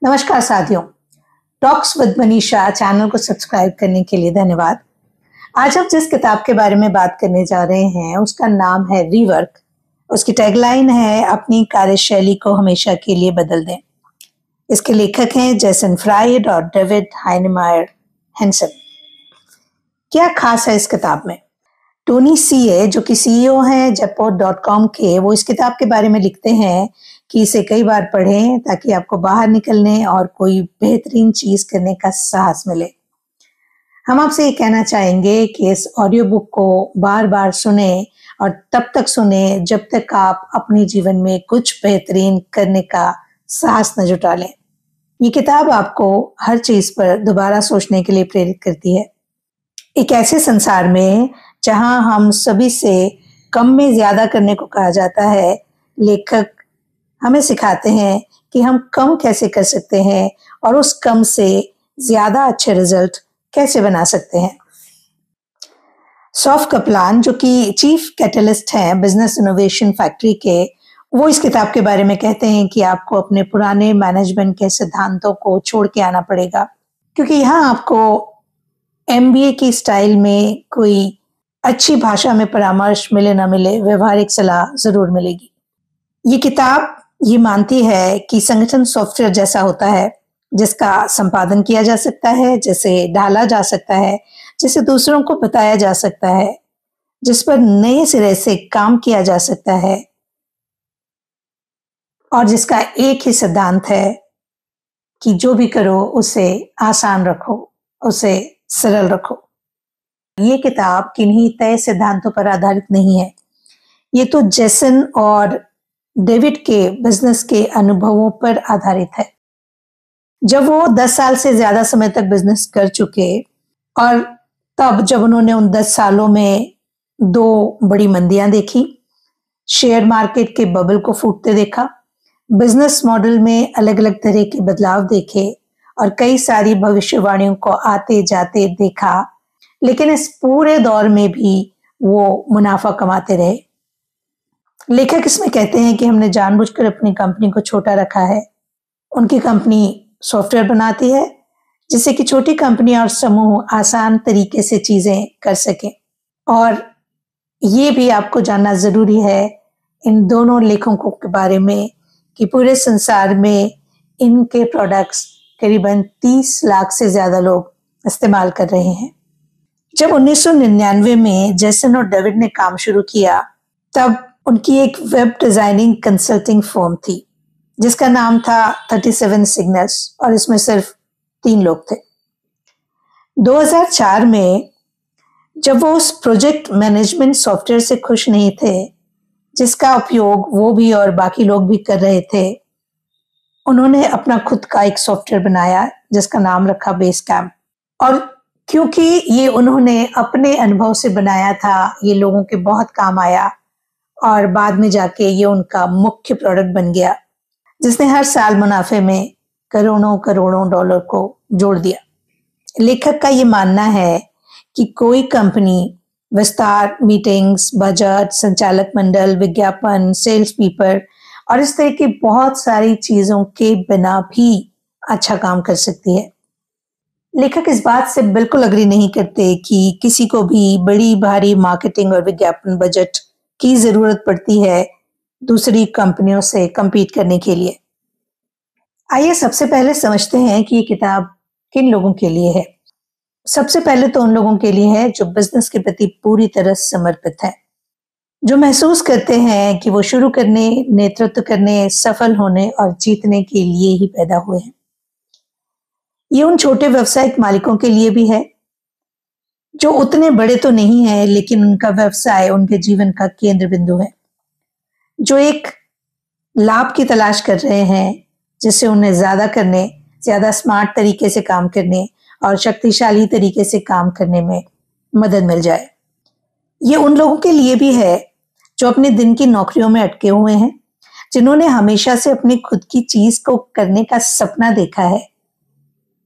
नमस्कार साथियों, talks with Manisha channel को सब्सक्राइब करने के लिए धन्यवाद। आज हम जिस किताब के बारे में बात करने जा रहे हैं उसका नाम है रीवर्क। उसकी टैगलाइन है अपनी कार्यशैली को हमेशा के लिए बदल दें। इसके लेखक हैं जेसन फ्राइड और डेविड हाइनेमायर हेंसन। क्या खास है इस किताब में? टोनी सीए जो कि सीईओ हैं Jetport.com के, वो इस किताब के बारे में लिखते हैं कि इसे कई बार पढ़ें ताकि आपको बाहर निकलने और कोई बेहतरीन चीज करने का साहस मिले। हम आपसे ये कहना चाहेंगे कि इस ऑडियो बुक को बार बार सुने और तब तक सुने जब तक आप अपने जीवन में कुछ बेहतरीन करने का साहस न जुटा लें। ये किताब आपको हर चीज पर दोबारा सोचने के लिए प्रेरित करती है। एक ऐसे संसार में जहां हम सभी से कम में ज्यादा करने को कहा जाता है, लेखक हमें सिखाते हैं कि हम कम कैसे कर सकते हैं और उस कम से ज्यादा अच्छे रिजल्ट कैसे बना सकते हैं। सौफ कपलान जो कि चीफ कैटलिस्ट हैं बिजनेस इनोवेशन फैक्ट्री के, वो इस किताब के बारे में कहते हैं कि आपको अपने पुराने मैनेजमेंट के सिद्धांतों को छोड़ के आना पड़ेगा, क्योंकि यहाँ आपको एमबीए की स्टाइल में कोई अच्छी भाषा में परामर्श मिले ना मिले, व्यवहारिक सलाह जरूर मिलेगी। ये किताब ये मानती है कि संगठन सॉफ्टवेयर जैसा होता है जिसका संपादन किया जा सकता है, जिसे ढाला जा सकता है, जिसे दूसरों को बताया जा सकता है, जिस पर नए सिरे से काम किया जा सकता है और जिसका एक ही सिद्धांत है कि जो भी करो उसे आसान रखो, उसे सरल रखो। ये किताब किन्हीं तय सिद्धांतों पर आधारित नहीं है। ये तो जेसन और डेविड के बिजनेस के अनुभवों पर आधारित है। जब वो 10 साल से ज्यादा समय तक बिजनेस कर चुके और तब जब उन्होंने उन 10 सालों में 2 बड़ी मंदियां देखी, शेयर मार्केट के बबल को फूटते देखा, बिजनेस मॉडल में अलग अलग तरह के बदलाव देखे और कई सारी भविष्यवाणियों को आते जाते देखा, लेकिन इस पूरे दौर में भी वो मुनाफा कमाते रहे। लेखक इसमें कहते हैं कि हमने जानबूझकर अपनी कंपनी को छोटा रखा है। उनकी कंपनी सॉफ्टवेयर बनाती है जिससे कि छोटी कंपनी और समूह आसान तरीके से चीजें कर सकें। और ये भी आपको जानना जरूरी है इन दोनों लेखकों के बारे में कि पूरे संसार में इनके प्रोडक्ट्स करीबन 30 लाख से ज्यादा लोग इस्तेमाल कर रहे हैं। जब 1999 में जेसन और डेविड ने काम शुरू किया, तब उनकी एक वेब डिजाइनिंग कंसल्टिंग फर्म थी जिसका नाम था 37 सिग्नल्स और इसमें सिर्फ 3 लोग थे। 2004 में जब वो उस प्रोजेक्ट मैनेजमेंट सॉफ्टवेयर से खुश नहीं थे जिसका उपयोग वो भी और बाकी लोग भी कर रहे थे, उन्होंने अपना खुद का एक सॉफ्टवेयर बनाया जिसका नाम रखा बेस कैंप। और क्योंकि ये उन्होंने अपने अनुभव से बनाया था, ये लोगों के बहुत काम आया और बाद में जाके ये उनका मुख्य प्रोडक्ट बन गया जिसने हर साल मुनाफे में करोड़ों करोड़ों डॉलर को जोड़ दिया। लेखक का ये मानना है कि कोई कंपनी विस्तार, मीटिंग्स, बजट, संचालक मंडल, विज्ञापन, सेल्स पीपल और इस तरह की बहुत सारी चीजों के बिना भी अच्छा काम कर सकती है। लेखक इस बात से बिल्कुल अग्री नहीं करते कि किसी को भी बड़ी भारी मार्केटिंग और विज्ञापन बजट की जरूरत पड़ती है दूसरी कंपनियों से compete करने के लिए। आइए सबसे पहले समझते हैं कि ये किताब किन लोगों के लिए है। सबसे पहले तो उन लोगों के लिए है जो बिजनेस के प्रति पूरी तरह समर्पित हैं, जो महसूस करते हैं कि वो शुरू करने, नेतृत्व करने, सफल होने और जीतने के लिए ही पैदा हुए हैं। ये उन छोटे व्यवसायिक मालिकों के लिए भी है जो उतने बड़े तो नहीं है लेकिन उनका व्यवसाय उनके जीवन का केंद्र बिंदु है, जो एक लाभ की तलाश कर रहे हैं जिससे उन्हें ज्यादा करने, ज्यादा स्मार्ट तरीके से काम करने और शक्तिशाली तरीके से काम करने में मदद मिल जाए। ये उन लोगों के लिए भी है जो अपने दिन की नौकरियों में अटके हुए हैं, जिन्होंने हमेशा से अपनी खुद की चीज को करने का सपना देखा है।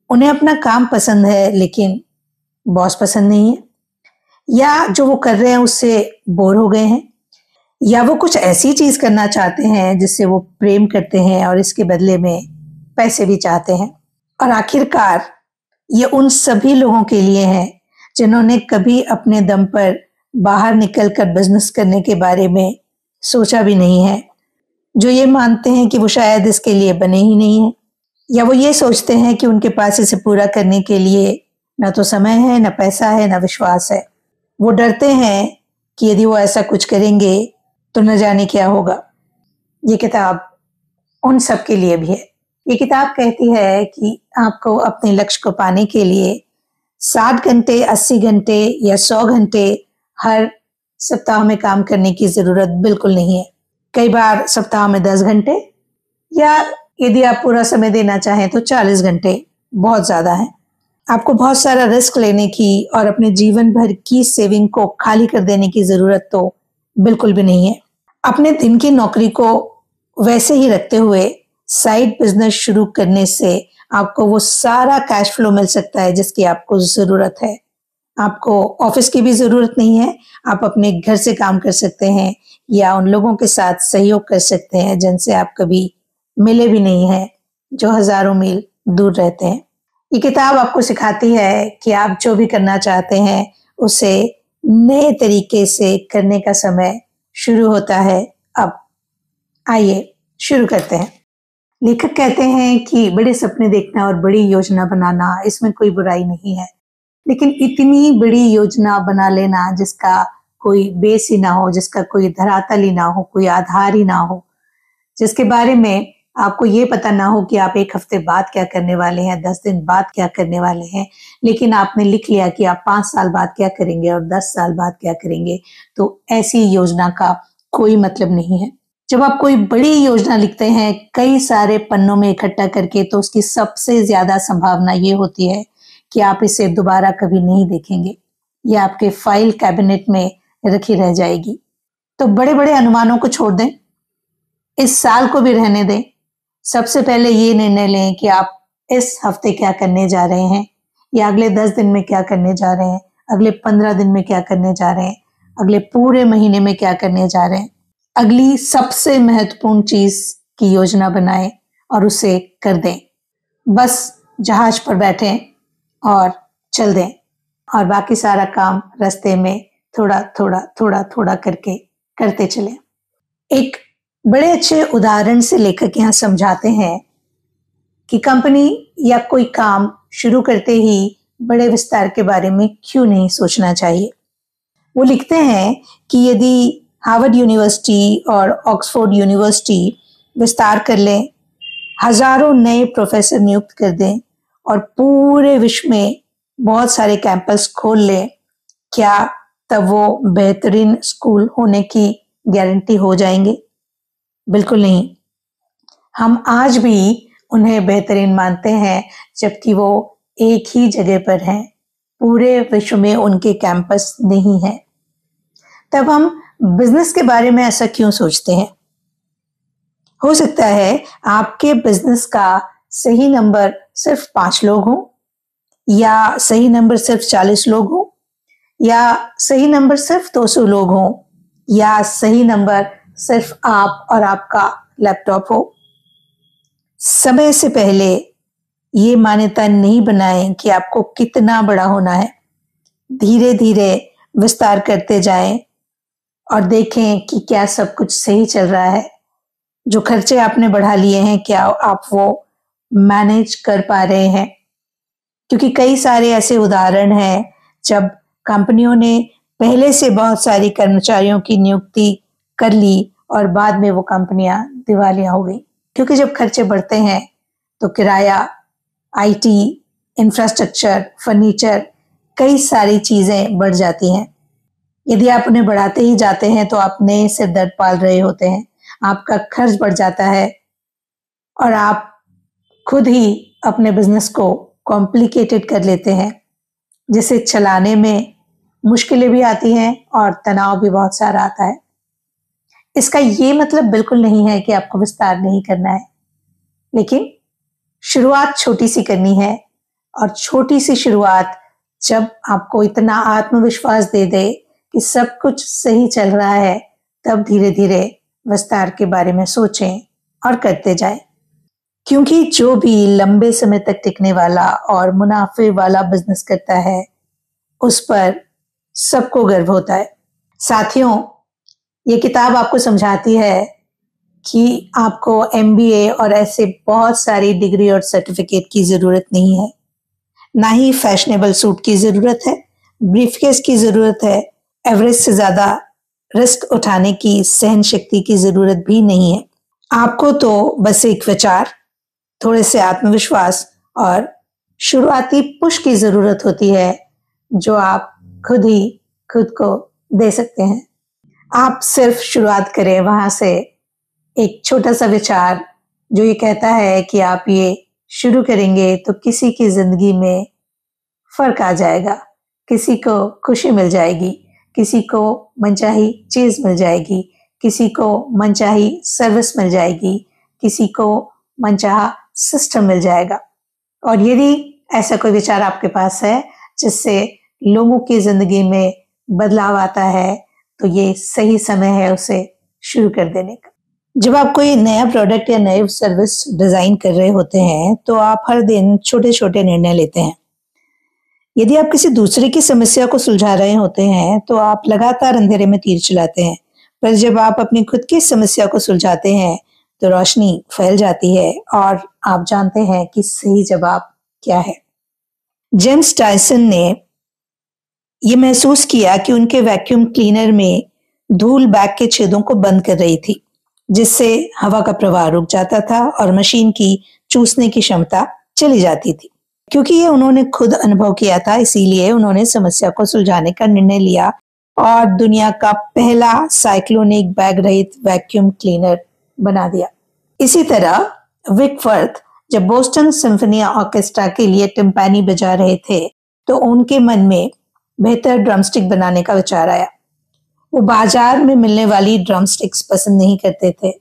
उन्हें अपना काम पसंद है लेकिन बॉस पसंद नहीं है, या जो वो कर रहे हैं उससे बोर हो गए हैं, या वो कुछ ऐसी चीज करना चाहते हैं जिससे वो प्रेम करते हैं और इसके बदले में पैसे भी चाहते हैं। और आखिरकार ये उन सभी लोगों के लिए है जिन्होंने कभी अपने दम पर बाहर निकलकर बिजनेस करने के बारे में सोचा भी नहीं है, जो ये मानते हैं कि वो शायद इसके लिए बने ही नहीं है, या वो ये सोचते हैं कि उनके पास इसे पूरा करने के लिए न तो समय है, न पैसा है, न विश्वास है। वो डरते हैं कि यदि वो ऐसा कुछ करेंगे तो न जाने क्या होगा। ये किताब उन सब के लिए भी है। ये किताब कहती है कि आपको अपने लक्ष्य को पाने के लिए 60 घंटे, 80 घंटे या 100 घंटे हर सप्ताह में काम करने की जरूरत बिल्कुल नहीं है। कई बार सप्ताह में 10 घंटे, या यदि आप पूरा समय देना चाहें तो 40 घंटे बहुत ज्यादा है। आपको बहुत सारा रिस्क लेने की और अपने जीवन भर की सेविंग को खाली कर देने की जरूरत तो बिल्कुल भी नहीं है। अपने दिन की नौकरी को वैसे ही रखते हुए साइड बिजनेस शुरू करने से आपको वो सारा कैश फ्लो मिल सकता है जिसकी आपको जरूरत है। आपको ऑफिस की भी जरूरत नहीं है। आप अपने घर से काम कर सकते हैं या उन लोगों के साथ सहयोग कर सकते हैं जिनसे आप कभी मिले भी नहीं हैं, जो हजारों मील दूर रहते हैं। ये किताब आपको सिखाती है कि आप जो भी करना चाहते हैं उसे नए तरीके से करने का समय शुरू होता है अब। आइए शुरू करते हैं। लेखक कहते हैं कि बड़े सपने देखना और बड़ी योजना बनाना, इसमें कोई बुराई नहीं है, लेकिन इतनी बड़ी योजना बना लेना जिसका कोई बेस ही ना हो, जिसका कोई धरातल ही ना हो, कोई आधार ही ना हो, जिसके बारे में आपको ये पता ना हो कि आप 1 हफ्ते बाद क्या करने वाले हैं, 10 दिन बाद क्या करने वाले हैं, लेकिन आपने लिख लिया कि आप 5 साल बाद क्या करेंगे और 10 साल बाद क्या करेंगे, तो ऐसी योजना का कोई मतलब नहीं है। जब आप कोई बड़ी योजना लिखते हैं कई सारे पन्नों में इकट्ठा करके, तो उसकी सबसे ज्यादा संभावना ये होती है कि आप इसे दोबारा कभी नहीं देखेंगे या आपके फाइल कैबिनेट में रखी रह जाएगी। तो बड़े बड़े अनुमानों को छोड़ दें, इस साल को भी रहने दें। सबसे पहले ये निर्णय लें कि आप इस हफ्ते क्या करने जा रहे हैं, या अगले 10 दिन में क्या करने जा रहे हैं, अगले 15 दिन में क्या करने जा रहे हैं, अगले पूरे महीने में क्या करने जा रहे हैं। अगली सबसे महत्वपूर्ण चीज की योजना बनाएं और उसे कर दें। बस जहाज पर बैठें और चल दें, और बाकी सारा काम रास्ते में थोड़ा थोड़ा थोड़ा थोड़ा करके करते चलें। एक बड़े अच्छे उदाहरण से लेखक यहाँ समझाते हैं कि कंपनी या कोई काम शुरू करते ही बड़े विस्तार के बारे में क्यों नहीं सोचना चाहिए। वो लिखते हैं कि यदि हार्वर्ड यूनिवर्सिटी और ऑक्सफोर्ड यूनिवर्सिटी विस्तार कर लें, हजारों नए प्रोफेसर नियुक्त कर दें और पूरे विश्व में बहुत सारे कैंपस खोल लें, क्या तब वो बेहतरीन स्कूल होने की गारंटी हो जाएंगे? बिल्कुल नहीं। हम आज भी उन्हें बेहतरीन मानते हैं, जबकि वो एक ही जगह पर हैं, पूरे विश्व में उनके कैंपस नहीं है। तब हम बिजनेस के बारे में ऐसा क्यों सोचते हैं? हो सकता है आपके बिजनेस का सही नंबर सिर्फ 5 लोग हों, या सही नंबर सिर्फ 40 लोग हों, या सही नंबर सिर्फ 200 लोग हों, या सही नंबर सिर्फ आप और आपका लैपटॉप हो। समय से पहले ये मान्यता नहीं बनाएं कि आपको कितना बड़ा होना है। धीरे धीरे विस्तार करते जाएं और देखें कि क्या सब कुछ सही चल रहा है। जो खर्चे आपने बढ़ा लिए हैं, क्या आप वो मैनेज कर पा रहे हैं? क्योंकि कई सारे ऐसे उदाहरण हैं जब कंपनियों ने पहले से बहुत सारी कर्मचारियों की नियुक्ति कर ली और बाद में वो कंपनियां दिवालिया हो गई। क्योंकि जब खर्चे बढ़ते हैं तो किराया, आईटी, इंफ्रास्ट्रक्चर, फर्नीचर, कई सारी चीजें बढ़ जाती हैं। यदि आप उन्हें बढ़ाते ही जाते हैं तो आप नए सिर दर्द पाल रहे होते हैं, आपका खर्च बढ़ जाता है और आप खुद ही अपने बिजनेस को कॉम्प्लिकेटेड कर लेते हैं, जिसे चलाने में मुश्किलें भी आती हैं और तनाव भी बहुत सारा आता है। इसका ये मतलब बिल्कुल नहीं है कि आपको विस्तार नहीं करना है, लेकिन शुरुआत छोटी सी करनी है। और छोटी सी शुरुआत जब आपको इतना आत्मविश्वास दे दे कि सब कुछ सही चल रहा है, तब धीरे धीरे विस्तार के बारे में सोचें और करते जाएं। क्योंकि जो भी लंबे समय तक टिकने वाला और मुनाफे वाला बिजनेस करता है, उस पर सबको गर्व होता है। साथियों, ये किताब आपको समझाती है कि आपको एमबीए और ऐसे बहुत सारी डिग्री और सर्टिफिकेट की जरूरत नहीं है, ना ही फैशनेबल सूट की जरूरत है, ब्रीफकेस की जरूरत है, एवरेज से ज्यादा रिस्क उठाने की सहन शक्ति की जरूरत भी नहीं है। आपको तो बस एक विचार, थोड़े से आत्मविश्वास और शुरुआती पुश की जरूरत होती है, जो आप खुद ही खुद को दे सकते हैं। आप सिर्फ शुरुआत करें वहां से, एक छोटा सा विचार जो ये कहता है कि आप ये शुरू करेंगे तो किसी की जिंदगी में फर्क आ जाएगा, किसी को खुशी मिल जाएगी, किसी को मनचाही चीज मिल जाएगी, किसी को मनचाही सर्विस मिल जाएगी, किसी को मनचाहा सिस्टम मिल जाएगा। और यदि ऐसा कोई विचार आपके पास है जिससे लोगों की जिंदगी में बदलाव आता है, तो ये सही समय है उसे शुरू कर देने का। जब आप कोई नया प्रोडक्ट या नई सर्विस डिजाइन कर रहे होते हैं, तो आप हर दिन छोटे छोटे निर्णय लेते हैं। यदि आप किसी दूसरे की समस्या को सुलझा रहे होते हैं, तो आप लगातार अंधेरे में तीर चलाते हैं। पर जब आप अपनी खुद की समस्या को सुलझाते हैं, तो रोशनी फैल जाती है और आप जानते हैं कि सही जवाब क्या है। जेम्स टायसन ने ये महसूस किया कि उनके वैक्यूम क्लीनर में धूल बैग के छेदों को बंद कर रही थी, जिससे हवा का प्रवाह रुक जाता था और मशीन की चूसने की क्षमता चली जाती थी। क्योंकि ये उन्होंने खुद अनुभव किया था, इसीलिए उन्होंने समस्या को सुलझाने का निर्णय लिया और दुनिया का पहला साइक्लोनिक बैग रहित वैक्यूम क्लीनर बना दिया। इसी तरह विकवर्थ जब बोस्टन सिम्फनी ऑर्केस्ट्रा के लिए टिम्पानी बजा रहे थे, तो उनके मन में बेहतर ड्रमस्टिक बनाने का विचार आया। वो बाजार में मिलने वाली ड्रमस्टिक्स पसंद नहीं करते थे,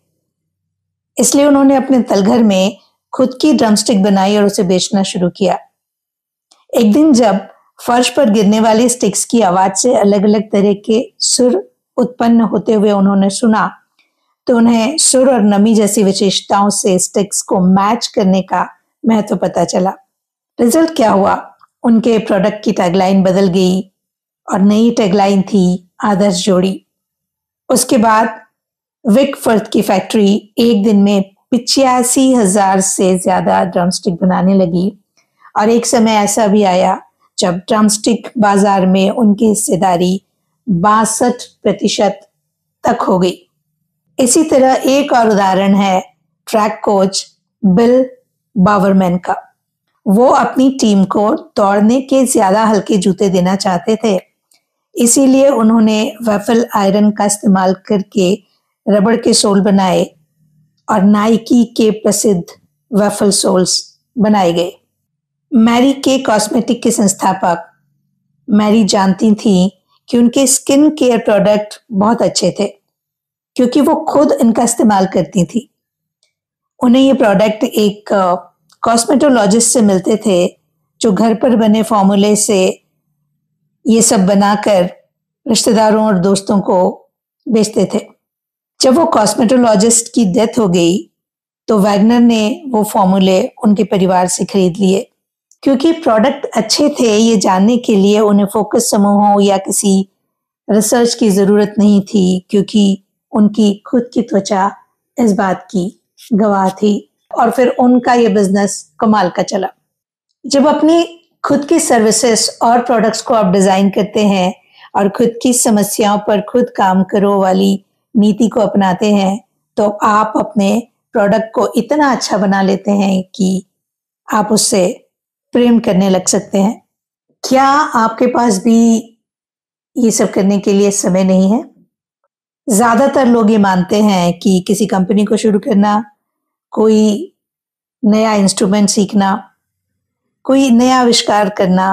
इसलिए उन्होंने अपने तलघर में खुद की ड्रमस्टिक बनाई और उसे बेचना शुरू किया। एक दिन जब फर्श पर गिरने वाली स्टिक्स की आवाज से अलग अलग तरह के सुर उत्पन्न होते हुए उन्होंने सुना, तो उन्हें सुर और नमी जैसी विशेषताओं से स्टिक्स को मैच करने का महत्व पता चला। रिजल्ट क्या हुआ? उनके प्रोडक्ट की टैगलाइन बदल गई और नई टैगलाइन थी आदर्श जोड़ी। उसके बाद विकवर्थ की फैक्ट्री एक दिन में 85,000 से ज्यादा ड्रमस्टिक बनाने लगी और एक समय ऐसा भी आया जब ड्रमस्टिक बाजार में उनकी हिस्सेदारी 62% तक हो गई। इसी तरह एक और उदाहरण है ट्रैक कोच बिल बावरमैन का। वो अपनी टीम को दौड़ने के ज्यादा हल्के जूते देना चाहते थे, इसीलिए उन्होंने वेफल आयरन का इस्तेमाल करके रबड़ के सोल बनाए और नाइकी के प्रसिद्ध वेफल सोल्स बनाए गए। मैरी के कॉस्मेटिक के संस्थापक मैरी जानती थी कि उनके स्किन केयर प्रोडक्ट बहुत अच्छे थे, क्योंकि वो खुद इनका इस्तेमाल करती थी। उन्हें ये प्रोडक्ट एक कॉस्मेटोलॉजिस्ट से मिलते थे, जो घर पर बने फॉर्मूले से ये सब बनाकर रिश्तेदारों और दोस्तों को बेचते थे। जब वो कॉस्मेटोलॉजिस्ट की डेथ हो गई, तो वैगनर ने वो फॉर्मूले उनके परिवार से खरीद लिए। क्योंकि प्रोडक्ट अच्छे थे, ये जानने के लिए उन्हें फोकस समूहों या किसी रिसर्च की जरूरत नहीं थी, क्योंकि उनकी खुद की त्वचा इस बात की गवाह थी। और फिर उनका ये बिजनेस कमाल का चला। जब अपनी खुद की सर्विसेज और प्रोडक्ट्स को आप डिजाइन करते हैं और खुद की समस्याओं पर खुद काम करो वाली नीति को अपनाते हैं, तो आप अपने प्रोडक्ट को इतना अच्छा बना लेते हैं कि आप उससे प्रेम करने लग सकते हैं। क्या आपके पास भी ये सब करने के लिए समय नहीं है? ज्यादातर लोग ये मानते हैं कि किसी कंपनी को शुरू करना, कोई नया इंस्ट्रूमेंट सीखना, कोई नया आविष्कार करना,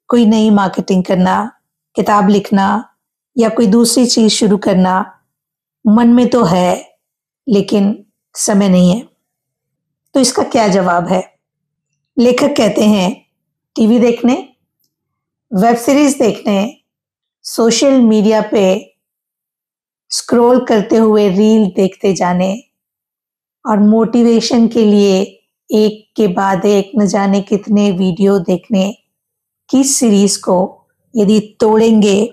कोई नई मार्केटिंग करना, किताब लिखना या कोई दूसरी चीज शुरू करना मन में तो है, लेकिन समय नहीं है। तो इसका क्या जवाब है? लेखक कहते हैं टीवी देखने, वेब सीरीज देखने, सोशल मीडिया पे स्क्रॉल करते हुए रील देखते जाने और मोटिवेशन के लिए एक के बाद एक न जाने कितने वीडियो देखने की सीरीज को यदि तोड़ेंगे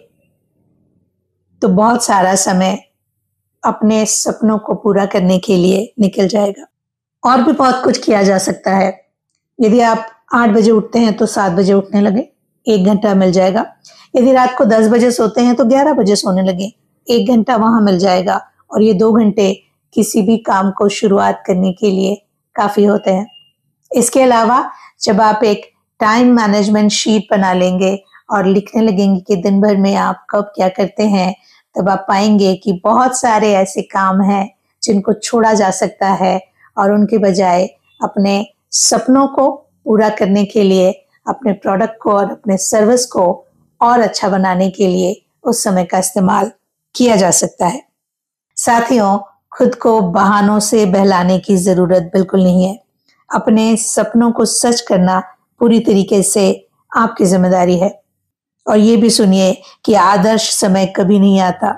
तो बहुत सारा समय अपने सपनों को पूरा करने के लिए निकल जाएगा। और भी बहुत कुछ किया जा सकता है। यदि आप 8 बजे उठते हैं तो 7 बजे उठने लगे, 1 घंटा मिल जाएगा। यदि रात को 10 बजे सोते हैं तो 11 बजे सोने लगे, 1 घंटा वहां मिल जाएगा और ये 2 घंटे किसी भी काम को शुरुआत करने के लिए काफी होते हैं। इसके अलावा जब आप एक टाइम मैनेजमेंट शीट बना लेंगे और लिखने लगेंगे कि दिन भर में आप कब क्या करते हैं, तब आप पाएंगे कि बहुत सारे ऐसे काम हैं जिनको छोड़ा जा सकता है और उनके बजाय अपने सपनों को पूरा करने के लिए, अपने प्रोडक्ट को और अपने सर्विस को और अच्छा बनाने के लिए उस समय का इस्तेमाल किया जा सकता है। साथियों, खुद को बहानों से बहलाने की जरूरत बिल्कुल नहीं है। अपने सपनों को सच करना पूरी तरीके से आपकी जिम्मेदारी है। और ये भी सुनिए कि आदर्श समय कभी नहीं आता।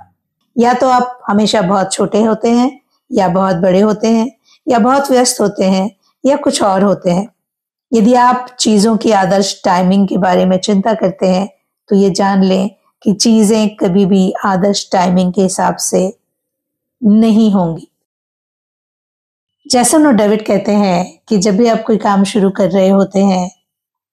या तो आप हमेशा बहुत छोटे होते हैं, या बहुत बड़े होते हैं, या बहुत व्यस्त होते हैं, या कुछ और होते हैं। यदि आप चीजों की आदर्श टाइमिंग के बारे में चिंता करते हैं तो ये जान लें कि चीजें कभी भी आदर्श टाइमिंग के हिसाब से नहीं होंगी। जैसन और डेविड कहते हैं कि जब भी आप कोई काम शुरू कर रहे होते हैं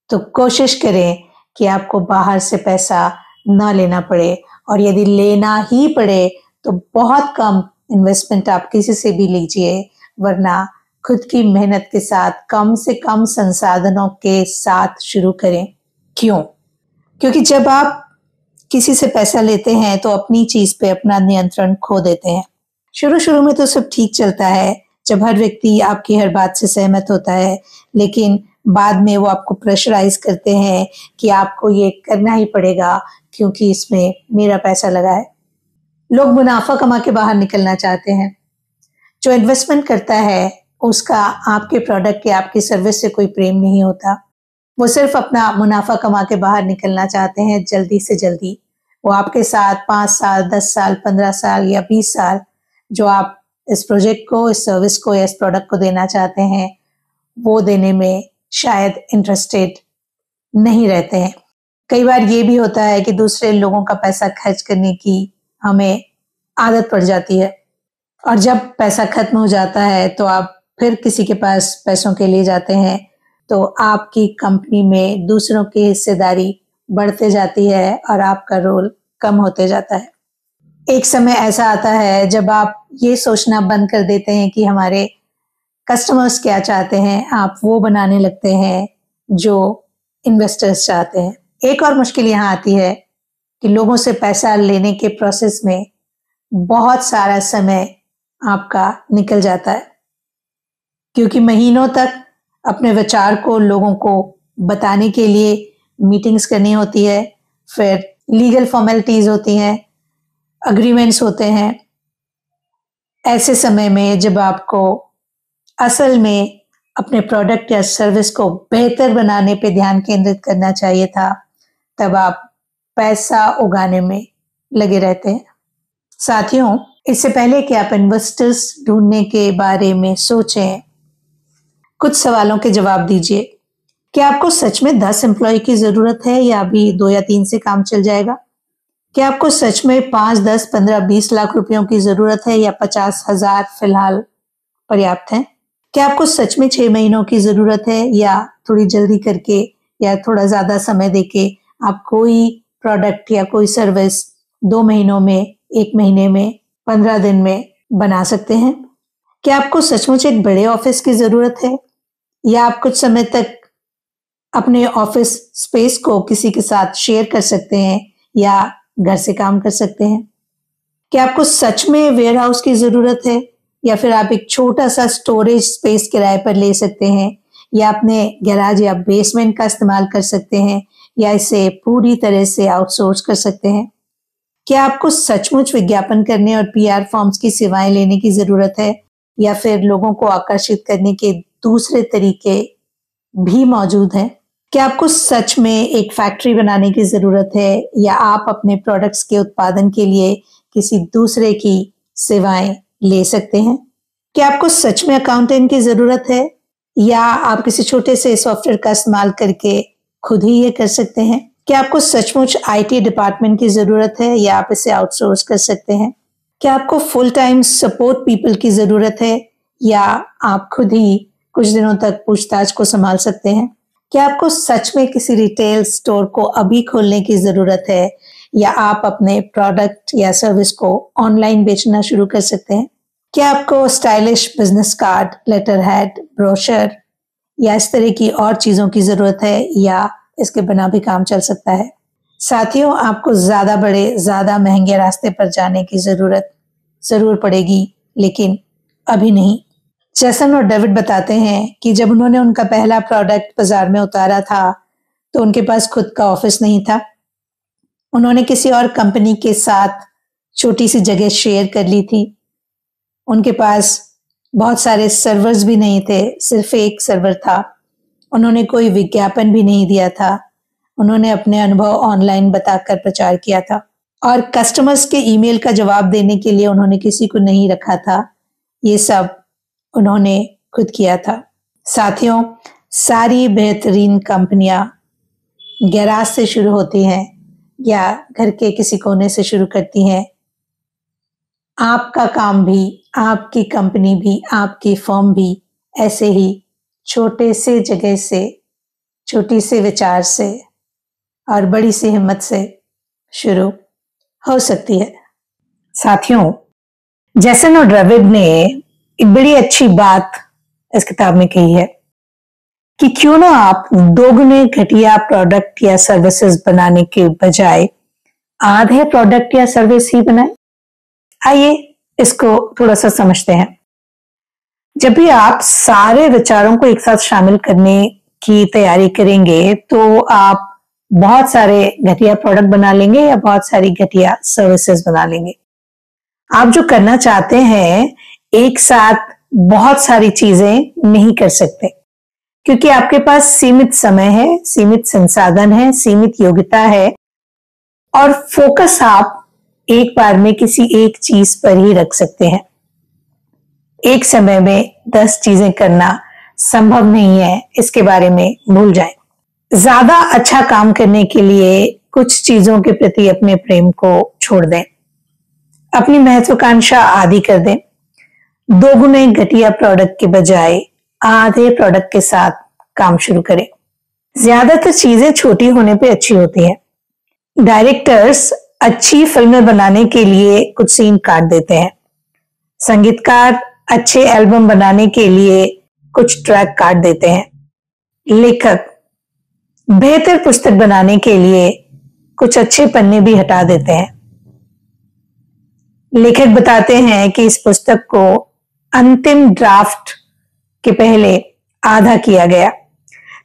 तो कोशिश करें कि आपको बाहर से पैसा ना लेना पड़े, और यदि लेना ही पड़े तो बहुत कम इन्वेस्टमेंट आप किसी से भी लीजिए, वरना खुद की मेहनत के साथ कम से कम संसाधनों के साथ शुरू करें। क्यों? क्योंकि जब आप किसी से पैसा लेते हैं तो अपनी चीज पे अपना नियंत्रण खो देते हैं। शुरू में तो सब ठीक चलता है, जब हर व्यक्ति आपकी हर बात से सहमत होता है, लेकिन बाद में वो आपको प्रेशराइज करते हैं कि आपको ये करना ही पड़ेगा क्योंकि इसमें मेरा पैसा लगा है। लोग मुनाफा कमा के बाहर निकलना चाहते हैं। जो इन्वेस्टमेंट करता है उसका आपके प्रोडक्ट या आपकी सर्विस से कोई प्रेम नहीं होता। वो सिर्फ अपना मुनाफा कमा के बाहर निकलना चाहते हैं जल्दी से जल्दी। वो आपके साथ 5 साल, 10 साल, 15 साल या 20 साल जो आप इस प्रोजेक्ट को, इस सर्विस को या इस प्रोडक्ट को देना चाहते हैं, वो देने में शायद इंटरेस्टेड नहीं रहते हैं। कई बार ये भी होता है कि दूसरे लोगों का पैसा खर्च करने की हमें आदत पड़ जाती है, और जब पैसा खत्म हो जाता है तो आप फिर किसी के पास पैसों के लिए जाते हैं, तो आपकी कंपनी में दूसरों की हिस्सेदारी बढ़ते जाती है और आपका रोल कम होते जाता है। एक समय ऐसा आता है जब आप ये सोचना बंद कर देते हैं कि हमारे कस्टमर्स क्या चाहते हैं, आप वो बनाने लगते हैं जो इन्वेस्टर्स चाहते हैं। एक और मुश्किल यहाँ आती है कि लोगों से पैसा लेने के प्रोसेस में बहुत सारा समय आपका निकल जाता है, क्योंकि महीनों तक अपने विचार को लोगों को बताने के लिए मीटिंग्स करनी होती है, फिर लीगल फॉर्मेलिटीज होती हैं, अग्रीमेंट्स होते हैं। ऐसे समय में जब आपको असल में अपने प्रोडक्ट या सर्विस को बेहतर बनाने पे ध्यान केंद्रित करना चाहिए था, तब आप पैसा उगाने में लगे रहते हैं। साथियों, इससे पहले कि आप इन्वेस्टर्स ढूंढने के बारे में सोचें, कुछ सवालों के जवाब दीजिए। क्या आपको सच में 10 एम्प्लॉय की जरूरत है, या अभी 2 या 3 से काम चल जाएगा? क्या आपको सच में 5, 10, 15, 20 लाख रुपयों की जरूरत है, या 50,000 फिलहाल पर्याप्त है? क्या आपको सच में 6 महीनों की जरूरत है, या थोड़ी जल्दी करके या थोड़ा ज्यादा समय देके आप कोई प्रोडक्ट या कोई सर्विस 2 महीनों में, 1 महीने में, 15 दिन में बना सकते हैं? क्या आपको सचमुच एक बड़े ऑफिस की जरूरत है, या आप कुछ समय तक अपने ऑफिस स्पेस को किसी के साथ शेयर कर सकते हैं या घर से काम कर सकते हैं? क्या आपको सच में वेयर हाउस की जरूरत है, या फिर आप एक छोटा सा स्टोरेज स्पेस किराए पर ले सकते हैं, या अपने गैराज या बेसमेंट का इस्तेमाल कर सकते हैं, या इसे पूरी तरह से आउटसोर्स कर सकते हैं? क्या आपको सचमुच विज्ञापन करने और पीआर फॉर्म्स की सेवाएं लेने की जरूरत है, या फिर लोगों को आकर्षित करने के दूसरे तरीके भी मौजूद हैं? क्या आपको सच में एक फैक्ट्री बनाने की जरूरत है, या आप अपने प्रोडक्ट्स के उत्पादन के लिए किसी दूसरे की सेवाएं ले सकते हैं? क्या आपको सच में अकाउंटेंट की जरूरत है, या आप किसी छोटे से सॉफ्टवेयर का इस्तेमाल करके खुद ही ये कर सकते हैं? क्या आपको सचमुच आईटी डिपार्टमेंट की जरूरत है या आप इसे आउटसोर्स कर सकते हैं? क्या आपको फुल टाइम सपोर्ट पीपल की जरूरत है या आप खुद ही कुछ दिनों तक पूछताछ को संभाल सकते हैं? क्या आपको सच में किसी रिटेल स्टोर को अभी खोलने की जरूरत है या आप अपने प्रोडक्ट या सर्विस को ऑनलाइन बेचना शुरू कर सकते हैं? क्या आपको stylish business card, letterhead, brochure या इस तरह की और चीजों की जरूरत है या इसके बिना भी काम चल सकता है? साथियों, आपको ज्यादा बड़े, ज्यादा महंगे रास्ते पर जाने की जरूरत जरूर पड़ेगी, लेकिन अभी नहीं। जैसन और डेविड बताते हैं कि जब उन्होंने उनका पहला प्रोडक्ट बाजार में उतारा था तो उनके पास खुद का ऑफिस नहीं था। उन्होंने किसी और कंपनी के साथ छोटी सी जगह शेयर कर ली थी। उनके पास बहुत सारे सर्वर्स भी नहीं थे, सिर्फ एक सर्वर था। उन्होंने कोई विज्ञापन भी नहीं दिया था। उन्होंने अपने अनुभव ऑनलाइन बताकर प्रचार किया था और कस्टमर्स के ईमेल का जवाब देने के लिए उन्होंने किसी को नहीं रखा था। ये सब उन्होंने खुद किया था। साथियों, सारी बेहतरीन कंपनियां गैराज से शुरू होती हैं या घर के किसी कोने से शुरू करती हैं। आपका काम भी, आपकी कंपनी भी, आपकी फर्म भी ऐसे ही छोटे से जगह से, छोटी से विचार से और बड़ी सी हिम्मत से शुरू हो सकती है। साथियों, जैसन और डेविड ने एक बड़ी अच्छी बात इस किताब में कही है कि क्यों ना आप दोगुने घटिया प्रोडक्ट या सर्विसेज बनाने के बजाय आधे प्रोडक्ट या सर्विस ही बनाएं। आइए इसको थोड़ा सा समझते हैं। जब भी आप सारे विचारों को एक साथ शामिल करने की तैयारी करेंगे तो आप बहुत सारे घटिया प्रोडक्ट बना लेंगे या बहुत सारी घटिया सर्विसेज बना लेंगे। आप जो करना चाहते हैं एक साथ बहुत सारी चीजें नहीं कर सकते, क्योंकि आपके पास सीमित समय है, सीमित संसाधन है, सीमित योग्यता है और फोकस आप एक बार में किसी एक चीज पर ही रख सकते हैं। एक समय में 10 चीजें करना संभव नहीं है, इसके बारे में भूल जाएं। ज्यादा अच्छा काम करने के लिए कुछ चीजों के प्रति अपने प्रेम को छोड़ दें, अपनी महत्वाकांक्षा आधी कर दें। दोगुने घटिया प्रोडक्ट के बजाय आधे प्रोडक्ट के साथ काम शुरू करें। ज्यादातर चीजें छोटी होने पे अच्छी होती हैं। डायरेक्टर्स अच्छी फिल्में बनाने के लिए कुछ सीन काट देते हैं। संगीतकार अच्छे एल्बम बनाने के लिए कुछ ट्रैक काट देते हैं। लेखक बेहतर पुस्तक बनाने के लिए कुछ अच्छे पन्ने भी हटा देते हैं। लेखक बताते हैं कि इस पुस्तक को अंतिम ड्राफ्ट के पहले आधा किया गया,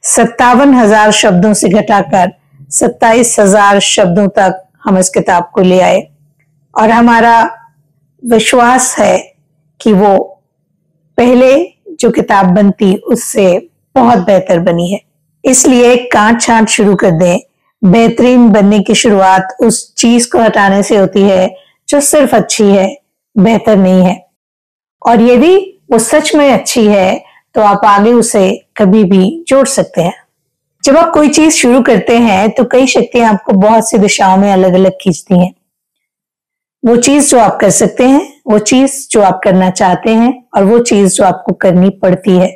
57,000 शब्दों से घटाकर 27,000 शब्दों तक हम इस किताब को ले आए और हमारा विश्वास है कि वो पहले जो किताब बनती उससे बहुत बेहतर बनी है। इसलिए काट छांट शुरू कर दें। बेहतरीन बनने की शुरुआत उस चीज को हटाने से होती है जो सिर्फ अच्छी है, बेहतर नहीं है। और यदि वो सच में अच्छी है तो आप आगे उसे कभी भी जोड़ सकते हैं। जब आप कोई चीज शुरू करते हैं तो कई शक्तियां आपको बहुत सी दिशाओं में अलग अलग खींचती हैं। वो चीज जो आप कर सकते हैं, वो चीज जो आप करना चाहते हैं और वो चीज जो आपको करनी पड़ती है।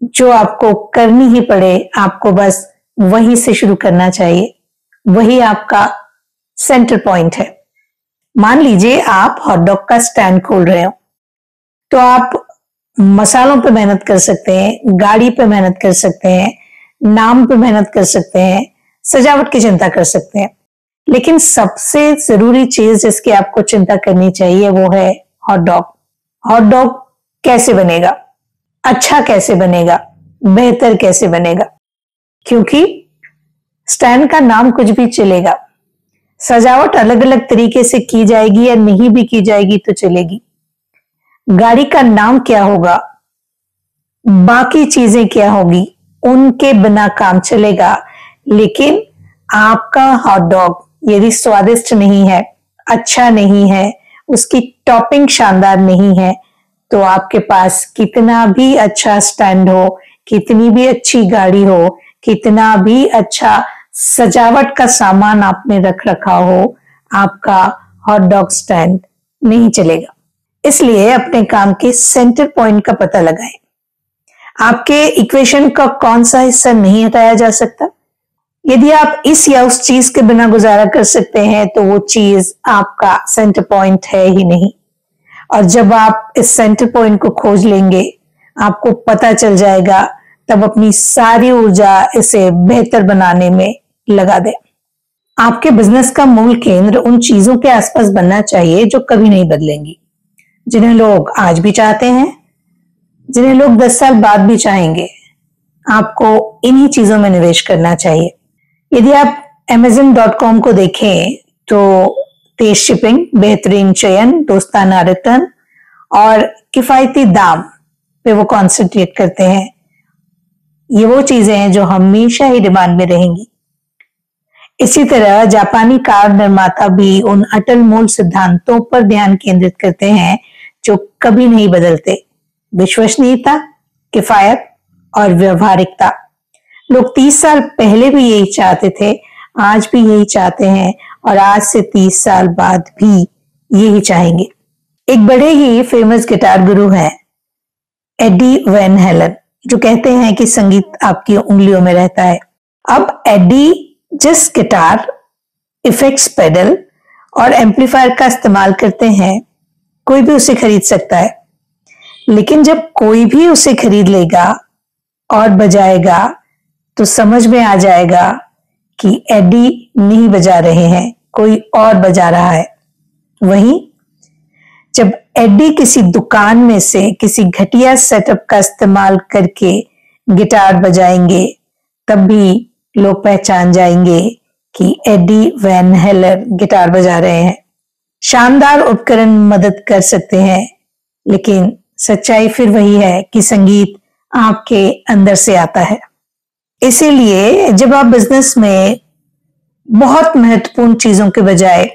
जो आपको करनी ही पड़े, आपको बस वहीं से शुरू करना चाहिए। वही आपका सेंटर पॉइंट है। मान लीजिए आप हॉट डॉग का स्टैंड खोल रहे हो, तो आप मसालों पे मेहनत कर सकते हैं, गाड़ी पे मेहनत कर सकते हैं, नाम पे मेहनत कर सकते हैं, सजावट की चिंता कर सकते हैं, लेकिन सबसे जरूरी चीज जिसकी आपको चिंता करनी चाहिए वो है हॉट डॉग। हॉट डॉग कैसे बनेगा, अच्छा कैसे बनेगा, बेहतर कैसे बनेगा? क्योंकि स्टैंड का नाम कुछ भी चलेगा, सजावट अलग अलग तरीके से की जाएगी या नहीं भी की जाएगी तो चलेगी। गाड़ी का नाम क्या होगा, बाकी चीजें क्या होगी, उनके बिना काम चलेगा। लेकिन आपका हॉट डॉग यदि स्वादिष्ट नहीं है, अच्छा नहीं है, उसकी टॉपिंग शानदार नहीं है, तो आपके पास कितना भी अच्छा स्टैंड हो, कितनी भी अच्छी गाड़ी हो, कितना भी अच्छा सजावट का सामान आपने रख रखा हो, आपका हॉट डॉग स्टैंड नहीं चलेगा। इसलिए अपने काम के सेंटर पॉइंट का पता लगाएं। आपके इक्वेशन का कौन सा हिस्सा नहीं हटाया जा सकता? यदि आप इस या उस चीज के बिना गुजारा कर सकते हैं तो वो चीज आपका सेंटर पॉइंट है ही नहीं। और जब आप इस सेंटर पॉइंट को खोज लेंगे, आपको पता चल जाएगा, तब अपनी सारी ऊर्जा इसे बेहतर बनाने में लगा दें। आपके बिजनेस का मूल केंद्र उन चीजों के आसपास बनना चाहिए जो कभी नहीं बदलेंगी, जिन्हें लोग आज भी चाहते हैं, जिन्हें लोग 10 साल बाद भी चाहेंगे। आपको इन्हीं चीजों में निवेश करना चाहिए। यदि आप Amazon.com को देखें तो तेज शिपिंग, बेहतरीन चयन, दोस्ताना रिटर्न और किफायती दाम पे वो कॉन्सेंट्रेट करते हैं। ये वो चीजें हैं जो हमेशा ही डिमांड में रहेंगी। इसी तरह जापानी कार निर्माता भी उन अटल मूल सिद्धांतों पर ध्यान केंद्रित करते हैं जो कभी नहीं बदलते: विश्वसनीयता, किफायत और व्यवहारिकता। लोग 30 साल पहले भी यही चाहते थे, आज भी यही चाहते हैं और आज से 30 साल बाद भी यही चाहेंगे। एक बड़े ही फेमस गिटार गुरु हैं एडी वैन हेलन, जो कहते हैं कि संगीत आपकी उंगलियों में रहता है। अब एडी जिस गिटार, इफेक्ट्स, पेडल और एम्पलीफायर का इस्तेमाल करते हैं, कोई भी उसे खरीद सकता है। लेकिन जब कोई भी उसे खरीद लेगा और बजाएगा तो समझ में आ जाएगा कि एडी नहीं बजा रहे हैं, कोई और बजा रहा है। वहीं जब एडी किसी दुकान में से किसी घटिया सेटअप का इस्तेमाल करके गिटार बजाएंगे, तब भी लोग पहचान जाएंगे कि एडी वैन हेलन गिटार बजा रहे हैं। शानदार उपकरण मदद कर सकते हैं, लेकिन सच्चाई फिर वही है कि संगीत आपके अंदर से आता है। इसीलिए जब आप बिजनेस में बहुत महत्वपूर्ण चीजों के बजाय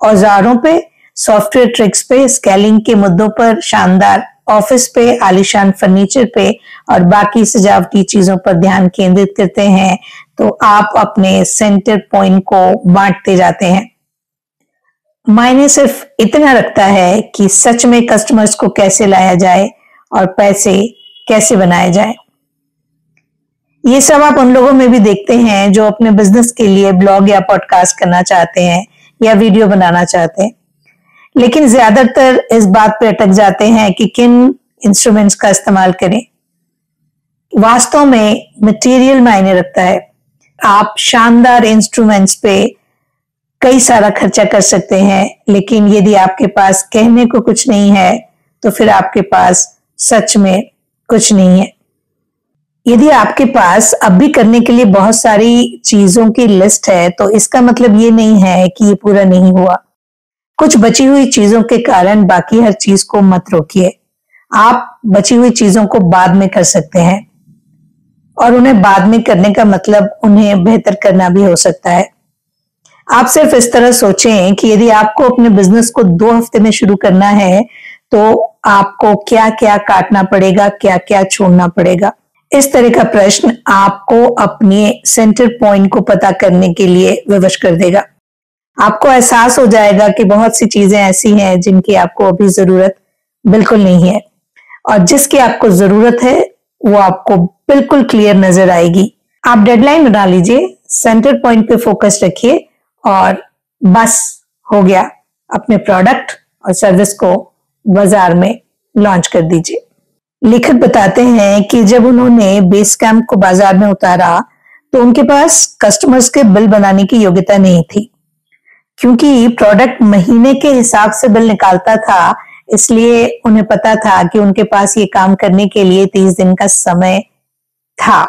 औजारों पे, सॉफ्टवेयर ट्रिक्स पे, स्केलिंग के मुद्दों पर, शानदार ऑफिस पे, आलीशान फर्नीचर पे और बाकी सजावटी चीजों पर ध्यान केंद्रित करते हैं, तो आप अपने सेंटर पॉइंट को बांटते जाते हैं। मायने सिर्फ इतना रखता है कि सच में कस्टमर्स को कैसे लाया जाए और पैसे कैसे बनाए जाए। ये सब आप उन लोगों में भी देखते हैं जो अपने बिजनेस के लिए ब्लॉग या पॉडकास्ट करना चाहते हैं या वीडियो बनाना चाहते हैं, लेकिन ज्यादातर इस बात पे अटक जाते हैं कि किन इंस्ट्रूमेंट्स का इस्तेमाल करें। वास्तव में मटेरियल मायने रखता है। आप शानदार इंस्ट्रूमेंट्स पे कई सारा खर्चा कर सकते हैं, लेकिन यदि आपके पास कहने को कुछ नहीं है तो फिर आपके पास सच में कुछ नहीं है। यदि आपके पास अब भी करने के लिए बहुत सारी चीजों की लिस्ट है, तो इसका मतलब ये नहीं है कि ये पूरा नहीं हुआ। कुछ बची हुई चीजों के कारण बाकी हर चीज को मत रोकिए। आप बची हुई चीजों को बाद में कर सकते हैं, और उन्हें बाद में करने का मतलब उन्हें बेहतर करना भी हो सकता है। आप सिर्फ इस तरह सोचें कि यदि आपको अपने बिजनेस को 2 हफ्ते में शुरू करना है तो आपको क्या क्या काटना पड़ेगा, क्या क्या छोड़ना पड़ेगा। इस तरह का प्रश्न आपको अपने सेंटर पॉइंट को पता करने के लिए विवश कर देगा। आपको एहसास हो जाएगा कि बहुत सी चीजें ऐसी हैं जिनकी आपको अभी जरूरत बिल्कुल नहीं है, और जिसकी आपको जरूरत है वो आपको बिल्कुल क्लियर नजर आएगी। आप डेडलाइन बना लीजिए, सेंटर पॉइंट पे फोकस रखिए और बस हो गया, अपने प्रोडक्ट और सर्विस को बाजार में लॉन्च कर दीजिए। लेखक बताते हैं कि जब उन्होंने बेसकैम्प को बाजार में उतारा तो उनके पास कस्टमर्स के बिल बनाने की योग्यता नहीं थी। क्योंकि प्रोडक्ट महीने के हिसाब से बिल निकालता था, इसलिए उन्हें पता था कि उनके पास ये काम करने के लिए 30 दिन का समय था।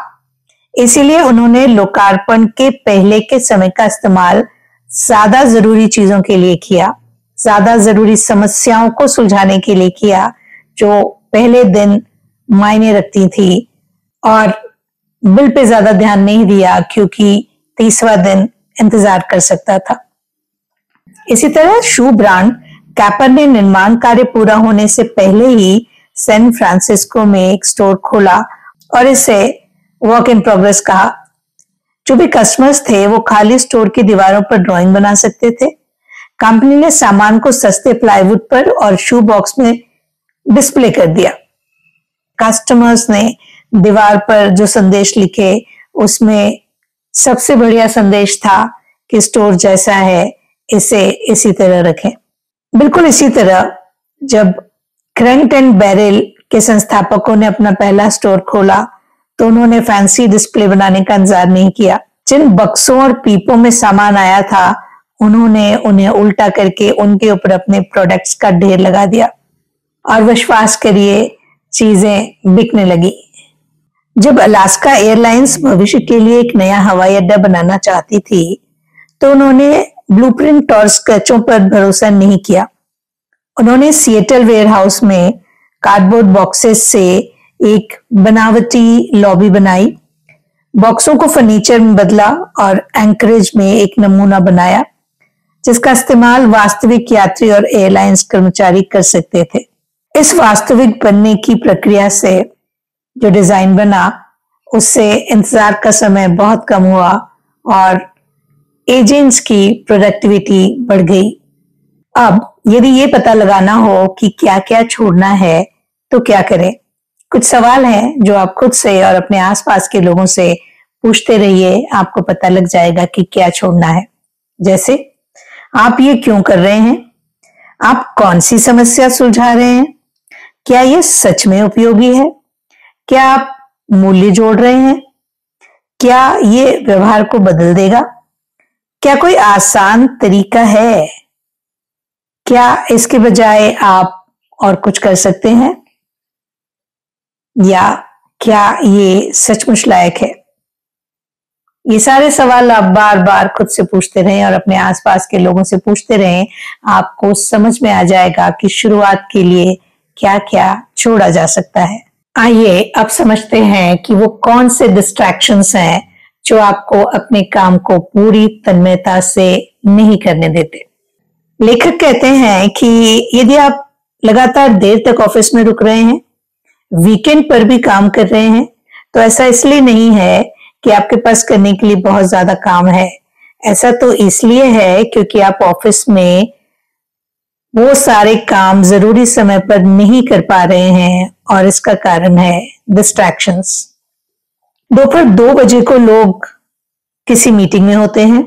इसीलिए उन्होंने लोकार्पण के पहले के समय का इस्तेमाल ज्यादा जरूरी चीजों के लिए किया, ज्यादा जरूरी समस्याओं को सुलझाने के लिए किया जो पहले दिन मायने रखती थी, और बिल पे ज्यादा ध्यान नहीं दिया क्योंकि 30वां दिन इंतजार कर सकता था। इसी तरह शू ब्रांड कैपर ने निर्माण कार्य पूरा होने से पहले ही सैन फ्रांसिस्को में एक स्टोर खोला और इसे वर्क इन प्रोग्रेस कहा। जो भी कस्टमर्स थे वो खाली स्टोर की दीवारों पर ड्राइंग बना सकते थे। कंपनी ने सामान को सस्ते प्लाईवुड पर और शू बॉक्स में डिस्प्ले कर दिया। कस्टमर्स ने दीवार पर जो संदेश लिखे उसमें सबसे बढ़िया संदेश था कि स्टोर जैसा है इसे इसी तरह रखें। बिल्कुल इसी तरह जब क्रैंक्ड एंड बैरल के संस्थापकों ने अपना पहला स्टोर खोला तो उन्होंने फैंसी डिस्प्ले बनाने का इंतजार नहीं किया। जिन बक्सों और पीपों में सामान आया था उन्होंने उन्हें उल्टा करके उनके ऊपर अपने प्रोडक्ट्स का ढेर लगा दिया और विश्वास करिए चीजें बिकने लगी। जब अलास्का एयरलाइंस भविष्य के लिए एक नया हवाई अड्डा बनाना चाहती थी तो उन्होंने ब्लूप्रिंट और स्केचों पर भरोसा नहीं किया। उन्होंने सिएटल वेयरहाउस में कार्डबोर्ड बॉक्सेस से एक बनावटी लॉबी बनाई, बॉक्सों को फर्नीचर में बदला और एंकरेज में एक नमूना बनाया जिसका इस्तेमाल वास्तविक यात्री और एयरलाइंस कर्मचारी कर सकते थे। इस वास्तविक बनने की प्रक्रिया से जो डिजाइन बना उससे इंतजार का समय बहुत कम हुआ और एजेंट्स की प्रोडक्टिविटी बढ़ गई। अब यदि ये पता लगाना हो कि क्या क्या छोड़ना है तो क्या करें? कुछ सवाल हैं जो आप खुद से और अपने आसपास के लोगों से पूछते रहिए, आपको पता लग जाएगा कि क्या छोड़ना है। जैसे, आप ये क्यों कर रहे हैं? आप कौन सी समस्या सुलझा रहे हैं? क्या ये सच में उपयोगी है? क्या आप मूल्य जोड़ रहे हैं? क्या ये व्यवहार को बदल देगा? क्या कोई आसान तरीका है? क्या इसके बजाय आप और कुछ कर सकते हैं? या क्या ये सचमुच लायक है? ये सारे सवाल आप बार बार खुद से पूछते रहें और अपने आसपास के लोगों से पूछते रहें। आपको समझ में आ जाएगा कि शुरुआत के लिए क्या क्या छोड़ा जा सकता है। आइए अब समझते हैं कि वो कौन से डिस्ट्रैक्शंस हैं जो आपको अपने काम को पूरी तन्मयता से नहीं करने देते। लेखक कहते हैं कि यदि आप लगातार देर तक ऑफिस में रुक रहे हैं, वीकेंड पर भी काम कर रहे हैं, तो ऐसा इसलिए नहीं है कि आपके पास करने के लिए बहुत ज्यादा काम है। ऐसा तो इसलिए है क्योंकि आप ऑफिस में वो सारे काम जरूरी समय पर नहीं कर पा रहे हैं और इसका कारण है डिस्ट्रैक्शंस। दोपहर 2 बजे को लोग किसी मीटिंग में होते हैं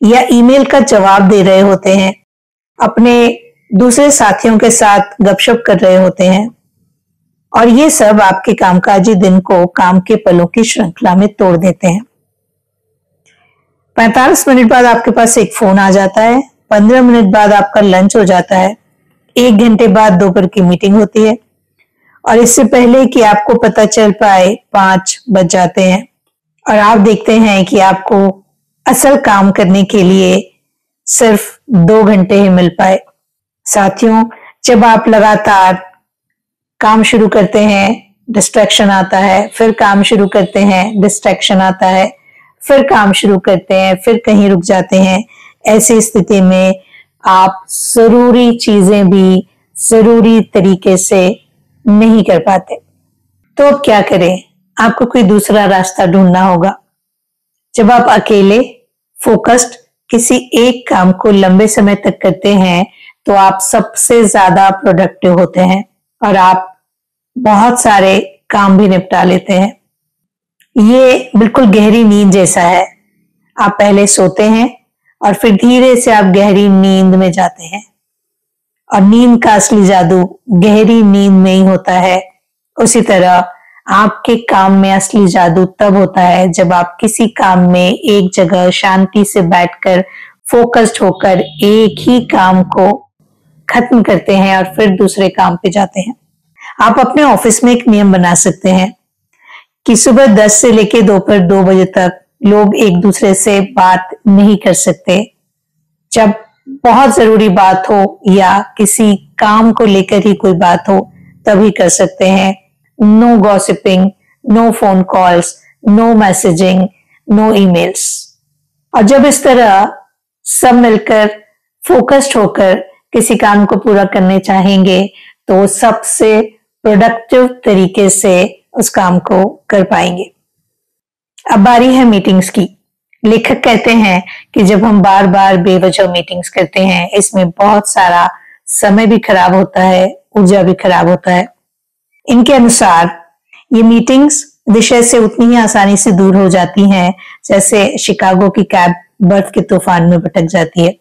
या ईमेल का जवाब दे रहे होते हैं, अपने दूसरे साथियों के साथ गपशप कर रहे होते हैं और ये सब आपके कामकाजी दिन को काम के पलों की श्रृंखला में तोड़ देते हैं। 45 मिनट बाद आपके पास एक फोन आ जाता है, 15 मिनट बाद आपका लंच हो जाता है, 1 घंटे बाद दोपहर की मीटिंग होती है और इससे पहले कि आपको पता चल पाए 5 बज जाते हैं और आप देखते हैं कि आपको असल काम करने के लिए सिर्फ 2 घंटे ही मिल पाए। साथियों, जब आप लगातार काम शुरू करते हैं डिस्ट्रैक्शन आता है, फिर काम शुरू करते हैं डिस्ट्रैक्शन आता है, फिर काम शुरू करते हैं, फिर कहीं रुक जाते हैं। ऐसी स्थिति में आप जरूरी चीजें भी जरूरी तरीके से नहीं कर पाते। तो अब क्या करें? आपको कोई दूसरा रास्ता ढूंढना होगा। जब आप अकेले फोकस्ड किसी एक काम को लंबे समय तक करते हैं तो आप सबसे ज्यादा प्रोडक्टिव होते हैं और आप बहुत सारे काम भी निपटा लेते हैं। ये बिल्कुल गहरी नींद जैसा है। आप पहले सोते हैं और फिर धीरे से आप गहरी नींद में जाते हैं और नींद का असली जादू गहरी नींद में ही होता है। उसी तरह आपके काम में असली जादू तब होता है जब आप किसी काम में एक जगह शांति से बैठकर फोकस्ड होकर एक ही काम को खत्म करते हैं और फिर दूसरे काम पे जाते हैं। आप अपने ऑफिस में एक नियम बना सकते हैं कि सुबह 10 से लेकर दोपहर 2 बजे तक लोग एक दूसरे से बात नहीं कर सकते। जब बहुत जरूरी बात हो या किसी काम को लेकर ही कोई बात हो तभी कर सकते हैं। No gossiping, no phone calls, no messaging, no emails. और जब इस तरह सब मिलकर फोकस्ड होकर किसी काम को पूरा करने चाहेंगे तो सबसे प्रोडक्टिव तरीके से उस काम को कर पाएंगे। अब बारी है मीटिंग्स की। लेखक कहते हैं कि जब हम बार बार बेवजह मीटिंग्स करते हैं, इसमें बहुत सारा समय भी खराब होता है, ऊर्जा भी खराब होता है। इनके अनुसार ये मीटिंग्स विषय से उतनी ही आसानी से दूर हो जाती हैं जैसे शिकागो की कैब बर्फ के तूफान में भटक जाती है।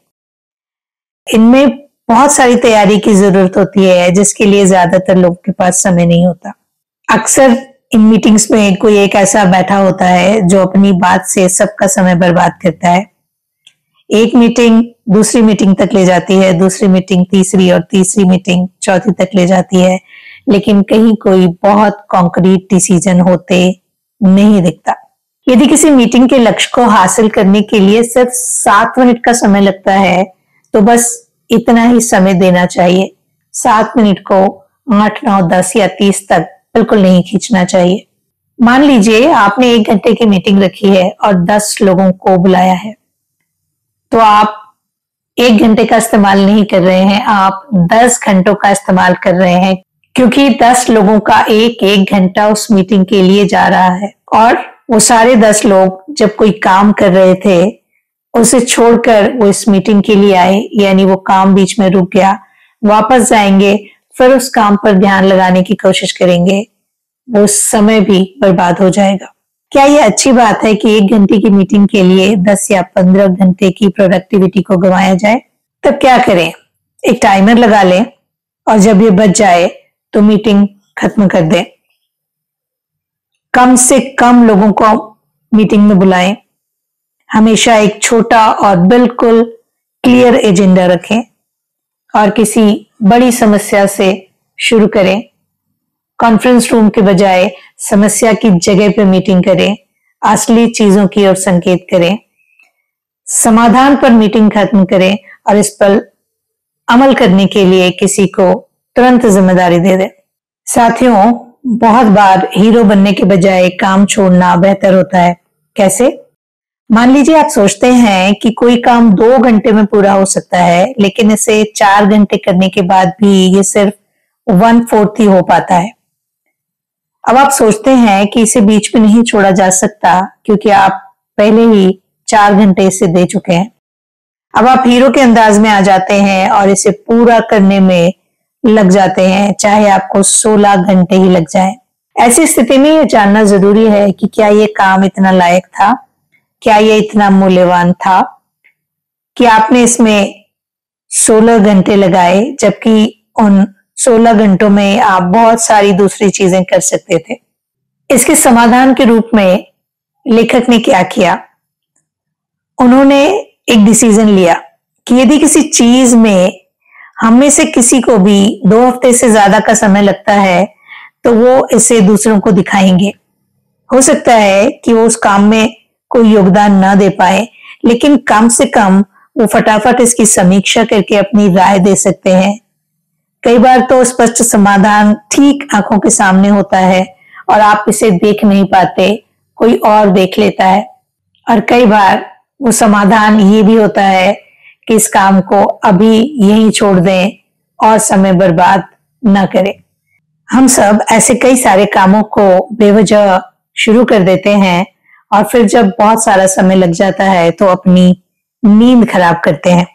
इनमें बहुत सारी तैयारी की जरूरत होती है जिसके लिए ज्यादातर लोगों के पास समय नहीं होता। अक्सर इन मीटिंग्स में कोई एक ऐसा बैठा होता है जो अपनी बात से सबका समय बर्बाद करता है। एक मीटिंग दूसरी मीटिंग तक ले जाती है, दूसरी मीटिंग तीसरी और तीसरी मीटिंग चौथी तक ले जाती है, लेकिन कहीं कोई बहुत कॉन्क्रीट डिसीजन होते नहीं दिखता। यदि किसी मीटिंग के लक्ष्य को हासिल करने के लिए सिर्फ 7 मिनट का समय लगता है तो बस इतना ही समय देना चाहिए। 7 मिनट को 8, 9, 10 या 30 तक बिल्कुल नहीं खींचना चाहिए। मान लीजिए आपने 1 घंटे की मीटिंग रखी है और 10 लोगों को बुलाया है, तो आप 1 घंटे का इस्तेमाल नहीं कर रहे हैं, आप 10 घंटों का इस्तेमाल कर रहे हैं, क्योंकि 10 लोगों का एक घंटा उस मीटिंग के लिए जा रहा है। और वो सारे 10 लोग जब कोई काम कर रहे थे उसे छोड़कर वो इस मीटिंग के लिए आए, यानी वो काम बीच में रुक गया, वापस जाएंगे, फिर उस काम पर ध्यान लगाने की कोशिश करेंगे, वो समय भी बर्बाद हो जाएगा। क्या ये अच्छी बात है कि 1 घंटे की मीटिंग के लिए 10 या 15 घंटे की प्रोडक्टिविटी को गंवाया जाए? तब क्या करें? एक टाइमर लगा लें और जब ये बच जाए तो मीटिंग खत्म कर दें। कम से कम लोगों को मीटिंग में बुलाएं। हमेशा एक छोटा और बिल्कुल क्लियर एजेंडा रखें और किसी बड़ी समस्या से शुरू करें। कॉन्फ्रेंस रूम के बजाय समस्या की जगह पर मीटिंग करें, असली चीजों की ओर संकेत करें, समाधान पर मीटिंग खत्म करें और इस पर अमल करने के लिए किसी को तुरंत जिम्मेदारी दे दें। साथियों, बहुत बार हीरो बनने के बजाय काम छोड़ना बेहतर होता है। कैसे? मान लीजिए आप सोचते हैं कि कोई काम 2 घंटे में पूरा हो सकता है, लेकिन इसे 4 घंटे करने के बाद भी ये सिर्फ 1/4 ही हो पाता है। अब आप सोचते हैं कि इसे बीच में नहीं छोड़ा जा सकता क्योंकि आप पहले ही 4 घंटे इसे दे चुके हैं। अब आप हीरो के अंदाज में आ जाते हैं और इसे पूरा करने में लग जाते हैं, चाहे आपको 16 घंटे ही लग जाए। ऐसी स्थिति में यह जानना जरूरी है कि क्या यह काम इतना लायक था, क्या यह इतना मूल्यवान था कि आपने इसमें 16 घंटे लगाए, जबकि उन 16 घंटों में आप बहुत सारी दूसरी चीजें कर सकते थे। इसके समाधान के रूप में लेखक ने क्या किया? उन्होंने एक डिसीजन लिया कि यदि किसी चीज में हम में से किसी को भी 2 हफ्ते से ज्यादा का समय लगता है तो वो इसे दूसरों को दिखाएंगे। हो सकता है कि वो उस काम में कोई योगदान ना दे पाए, लेकिन कम से कम वो फटाफट इसकी समीक्षा करके अपनी राय दे सकते हैं। कई बार तो स्पष्ट समाधान ठीक आंखों के सामने होता है और आप इसे देख नहीं पाते, कोई और देख लेता है। और कई बार वो समाधान ये भी होता है कि इस काम को अभी यहीं छोड़ दें और समय बर्बाद ना करें। हम सब ऐसे कई सारे कामों को बेवजह शुरू कर देते हैं और फिर जब बहुत सारा समय लग जाता है तो अपनी नींद खराब करते हैं।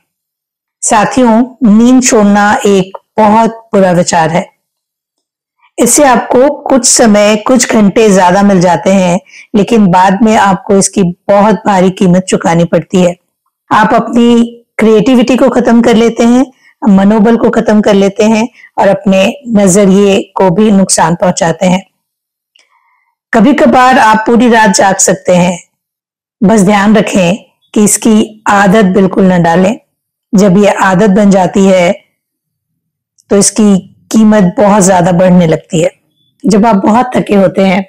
साथियों, नींद छोड़ना एक बहुत बुरा विचार है। इससे आपको कुछ समय, कुछ घंटे ज्यादा मिल जाते हैं, लेकिन बाद में आपको इसकी बहुत भारी कीमत चुकानी पड़ती है। आप अपनी क्रिएटिविटी को खत्म कर लेते हैं, मनोबल को खत्म कर लेते हैं और अपने नजरिए को भी नुकसान पहुंचाते हैं। कभी कभार आप पूरी रात जाग सकते हैं। बस ध्यान रखें कि इसकी आदत बिल्कुल न डालें। जब ये आदत बन जाती है तो इसकी कीमत बहुत ज्यादा बढ़ने लगती है। जब आप बहुत थके होते हैं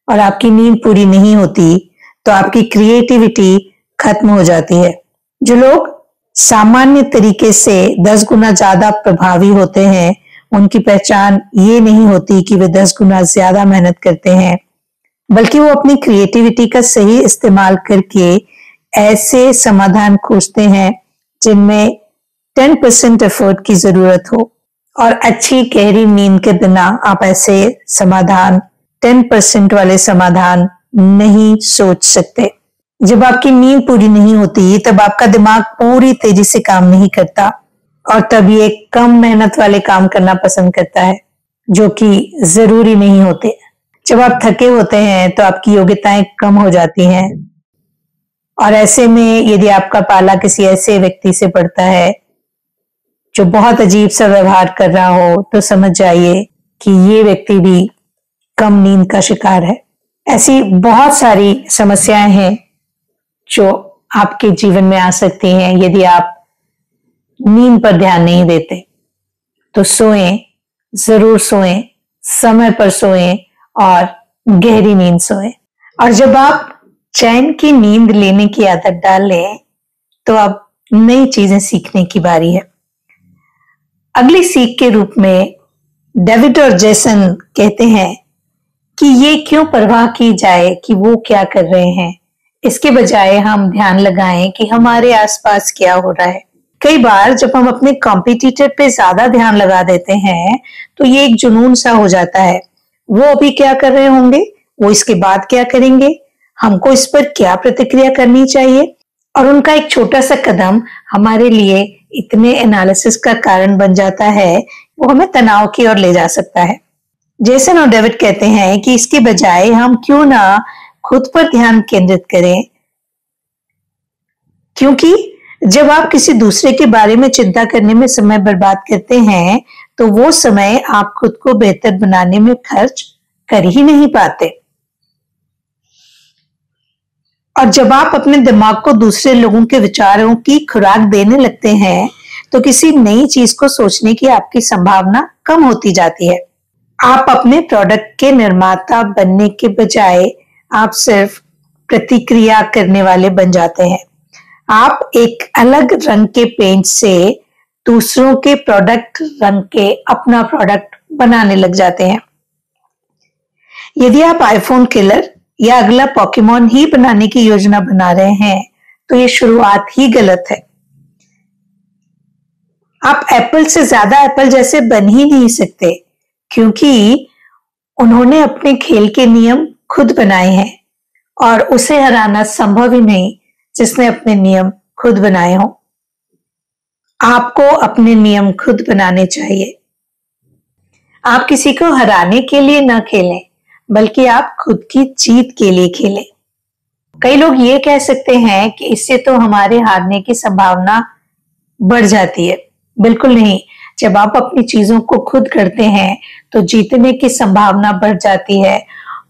और आपकी नींद पूरी नहीं होती तो आपकी क्रिएटिविटी खत्म हो जाती है। जो लोग सामान्य तरीके से 10 गुना ज्यादा प्रभावी होते हैं, उनकी पहचान ये नहीं होती कि वे 10 गुना ज्यादा मेहनत करते हैं, बल्कि वो अपनी क्रिएटिविटी का सही इस्तेमाल करके ऐसे समाधान खोजते हैं जिनमें 10% एफर्ट की जरूरत हो और अच्छी गहरी नींद के बिना आप ऐसे समाधान 10% वाले समाधान नहीं सोच सकते। जब आपकी नींद पूरी नहीं होती तब आपका दिमाग पूरी तेजी से काम नहीं करता और तब ये कम मेहनत वाले काम करना पसंद करता है जो कि जरूरी नहीं होते। जब आप थके होते हैं तो आपकी योग्यताएं कम हो जाती हैं और ऐसे में यदि आपका पाला किसी ऐसे व्यक्ति से पड़ता है जो बहुत अजीब सा व्यवहार कर रहा हो तो समझ जाइए कि ये व्यक्ति भी कम नींद का शिकार है। ऐसी बहुत सारी समस्याएं हैं जो आपके जीवन में आ सकती हैं यदि आप नींद पर ध्यान नहीं देते। तो सोएं, जरूर सोएं, समय पर सोएं और गहरी नींद सोएं। और जब आप चैन की नींद लेने की आदत डाल लें तो अब नई चीजें सीखने की बारी है। अगली सीख के रूप में डेविड और जेसन कहते हैं कि ये क्यों परवाह की जाए कि वो क्या कर रहे हैं, इसके बजाय हम ध्यान लगाएं कि हमारे आसपास क्या हो रहा है। कई बार जब हम अपने कॉम्पिटिटर पे ज्यादा ध्यान लगा देते हैं तो ये एक जुनून सा हो जाता है। वो अभी क्या कर रहे होंगे, वो इसके बाद क्या करेंगे, हमको इस पर क्या प्रतिक्रिया करनी चाहिए, और उनका एक छोटा सा कदम हमारे लिए इतने एनालिसिस का कारण बन जाता है, वो हमें तनाव की ओर ले जा सकता है। जेसन और डेविड कहते हैं कि इसके बजाय हम क्यों ना खुद पर ध्यान केंद्रित करें, क्योंकि जब आप किसी दूसरे के बारे में चिंता करने में समय बर्बाद करते हैं तो वो समय आप खुद को बेहतर बनाने में खर्च कर ही नहीं पाते। और जब आप अपने दिमाग को दूसरे लोगों के विचारों की खुराक देने लगते हैं तो किसी नई चीज को सोचने की आपकी संभावना कम होती जाती है। आप अपने प्रोडक्ट के निर्माता बनने के बजाय आप सिर्फ प्रतिक्रिया करने वाले बन जाते हैं। आप एक अलग रंग के पेंट से दूसरों के प्रोडक्ट रंग के अपना प्रोडक्ट बनाने लग जाते हैं। यदि आप आईफोन किलर या अगला पोकेमॉन ही बनाने की योजना बना रहे हैं तो ये शुरुआत ही गलत है। आप एप्पल से ज्यादा एप्पल जैसे बन ही नहीं सकते क्योंकि उन्होंने अपने खेल के नियम खुद बनाए हैं और उसे हराना संभव ही नहीं जिसने अपने नियम खुद बनाए हों। आपको अपने नियम खुद बनाने चाहिए। आप किसी को हराने के लिए ना खेलें बल्कि आप खुद की जीत के लिए खेलें। कई लोग ये कह सकते हैं कि इससे तो हमारे हारने की संभावना बढ़ जाती है। बिल्कुल नहीं। जब आप अपनी चीजों को खुद करते हैं तो जीतने की संभावना बढ़ जाती है।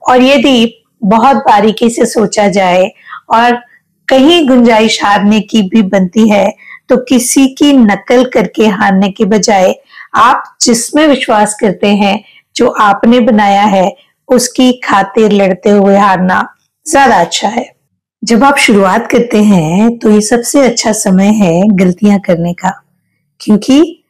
और यदि बहुत बारीकी से सोचा जाए और कहीं गुंजाइश हारने की भी बनती है तो किसी की नकल करके हारने के बजाय आप जिसमें विश्वास करते हैं, जो आपने बनाया है, उसकी खातिर लड़ते हुए हारना ज्यादा अच्छा है। जब आप शुरुआत करते हैं तो ये सबसे अच्छा समय है गलतियां करने का, क्योंकि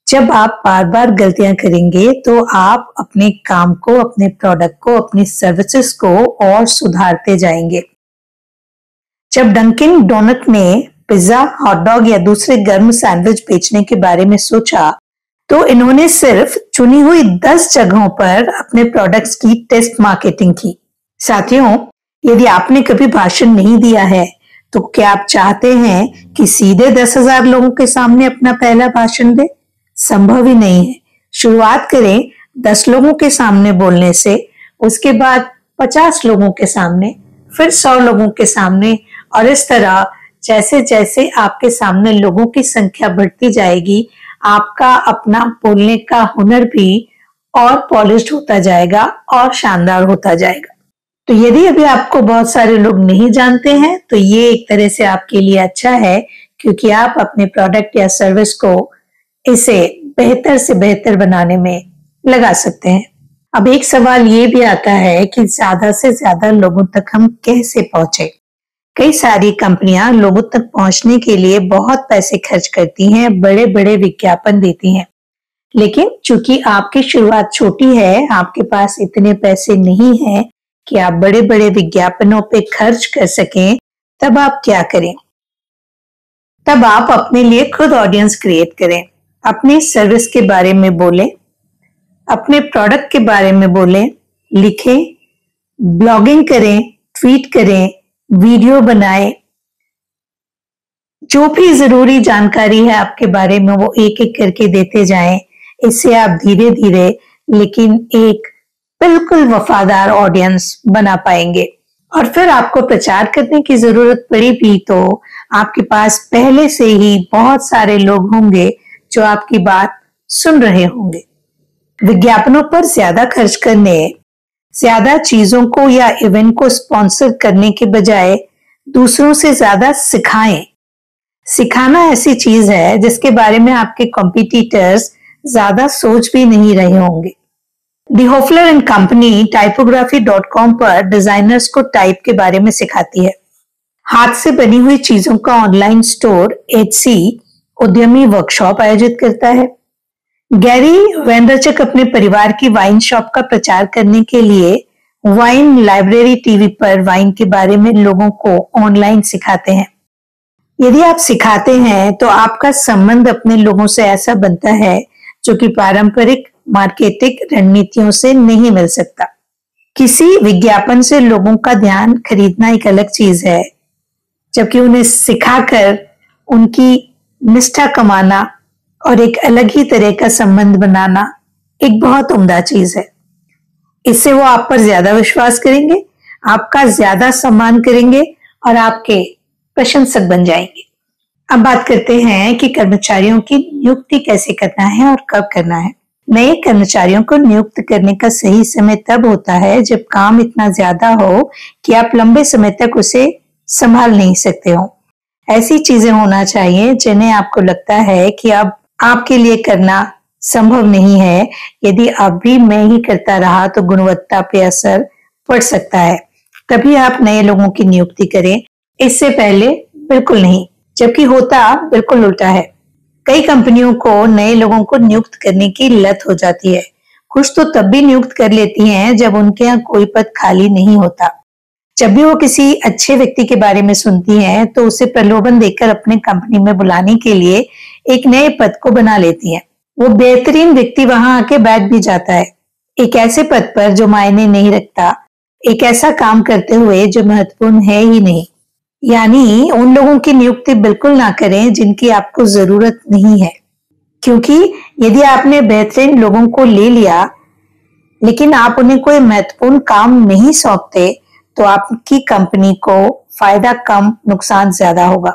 जब आप बार बार गलतियां करेंगे तो आप अपने काम को, अपने प्रोडक्ट को, अपनी सर्विसेज को और सुधारते जाएंगे। जब डंकिन डोनट ने पिज्जा, हॉट डॉग या दूसरे गर्म सैंडविच बेचने के बारे में सोचा तो इन्होंने सिर्फ चुनी हुई 10 जगहों पर अपने प्रोडक्ट्स की टेस्ट मार्केटिंग की। साथियों, यदि आपने कभी भाषण नहीं दिया है तो क्या आप चाहते हैं कि सीधे 10,000 लोगों के सामने अपना पहला भाषण दे? संभव ही नहीं है। शुरुआत करें 10 लोगों के सामने बोलने से, उसके बाद 50 लोगों के सामने, फिर 100 लोगों के सामने, और इस तरह जैसे जैसे आपके सामने लोगों की संख्या बढ़ती जाएगी आपका अपना बोलने का हुनर भी और पॉलिश्ड होता जाएगा और शानदार होता जाएगा। तो यदि अभी आपको बहुत सारे लोग नहीं जानते हैं तो ये एक तरह से आपके लिए अच्छा है, क्योंकि आप अपने प्रोडक्ट या सर्विस को इसे बेहतर से बेहतर बनाने में लगा सकते हैं। अब एक सवाल ये भी आता है कि ज्यादा से ज्यादा लोगों तक हम कैसे पहुंचे। कई सारी कंपनियां लोगों तक पहुंचने के लिए बहुत पैसे खर्च करती हैं, बड़े बड़े विज्ञापन देती हैं, लेकिन चूंकि आपकी शुरुआत छोटी है, आपके पास इतने पैसे नहीं है कि आप बड़े बड़े विज्ञापनों पे खर्च कर सकें, तब आप क्या करें? तब आप अपने लिए खुद ऑडियंस क्रिएट करें। अपनी सर्विस के बारे में बोलें, अपने प्रोडक्ट के बारे में बोलें, लिखें, ब्लॉगिंग करें, ट्वीट करें, वीडियो बनाएं। जो भी जरूरी जानकारी है आपके बारे में वो एक एक करके देते जाएं। इससे आप धीरे धीरे लेकिन एक बिल्कुल वफादार ऑडियंस बना पाएंगे। और फिर आपको प्रचार करने की जरूरत पड़ी भी तो आपके पास पहले से ही बहुत सारे लोग होंगे जो आपकी बात सुन रहे होंगे। विज्ञापनों पर ज्यादा खर्च करने, ज्यादा चीजों को या इवेंट को स्पॉन्सर करने के बजाय दूसरों से ज्यादा सिखाएं। सिखाना ऐसी चीज है जिसके बारे में आपके कॉम्पिटिटर्स ज्यादा सोच भी नहीं रहे होंगे। डी होफलर एंड कंपनी typography.com पर डिजाइनर्स को टाइप के बारे में सिखाती है। हाथ से बनी हुई चीजों का ऑनलाइन स्टोर Etsy उद्यमी वर्कशॉप आयोजित करता है। गैरी वेनरचक अपने परिवार की वाइन शॉप का प्रचार करने के लिए वाइन लाइब्रेरी टीवी पर वाइन के बारे में लोगों को ऑनलाइन सिखाते हैं। यदि आप सिखाते हैं तो आपका संबंध अपने लोगों से ऐसा बनता है जो कि पारंपरिक मार्केटिंग रणनीतियों से नहीं मिल सकता। किसी विज्ञापन से लोगों का ध्यान खरीदना एक अलग चीज है, जबकि उन्हें सिखाकर उनकी निष्ठा कमाना और एक अलग ही तरह का संबंध बनाना एक बहुत उम्दा चीज है। इससे वो आप पर ज्यादा विश्वास करेंगे, आपका ज्यादा सम्मान करेंगे और आपके प्रशंसक बन जाएंगे। अब बात करते हैं कि कर्मचारियों की नियुक्ति कैसे करना है और कब करना है। नए कर्मचारियों को नियुक्त करने का सही समय तब होता है जब काम इतना ज्यादा हो कि आप लंबे समय तक उसे संभाल नहीं सकते हो। ऐसी चीजें होना चाहिए जिन्हें आपको लगता है कि अब आपके लिए करना संभव नहीं है। यदि अब भी मैं ही करता रहा तो गुणवत्ता पे असर पड़ सकता है। तभी आप नए लोगों की नियुक्ति करें, इससे पहले बिल्कुल नहीं। जबकि होता बिल्कुल उल्टा है। कई कंपनियों को नए लोगों को नियुक्त करने की लत हो जाती है। कुछ तो तब भी नियुक्त कर लेती हैं जब उनके यहाँ कोई पद खाली नहीं होता। जब भी वो किसी अच्छे व्यक्ति के बारे में सुनती हैं तो उसे प्रलोभन देकर अपने कंपनी में बुलाने के लिए एक नए पद को बना लेती हैं। वो बेहतरीन व्यक्ति वहां आके बैठ भी जाता है, एक ऐसे पद पर जो मायने नहीं रखता, एक ऐसा काम करते हुए जो महत्वपूर्ण है ही नहीं। यानी उन लोगों की नियुक्ति बिल्कुल ना करें जिनकी आपको जरूरत नहीं है, क्योंकि यदि आपने बेहतरीन लोगों को ले लिया लेकिन आप उन्हें कोई महत्वपूर्ण काम नहीं सौंपते तो आपकी कंपनी को फायदा कम, नुकसान ज्यादा होगा।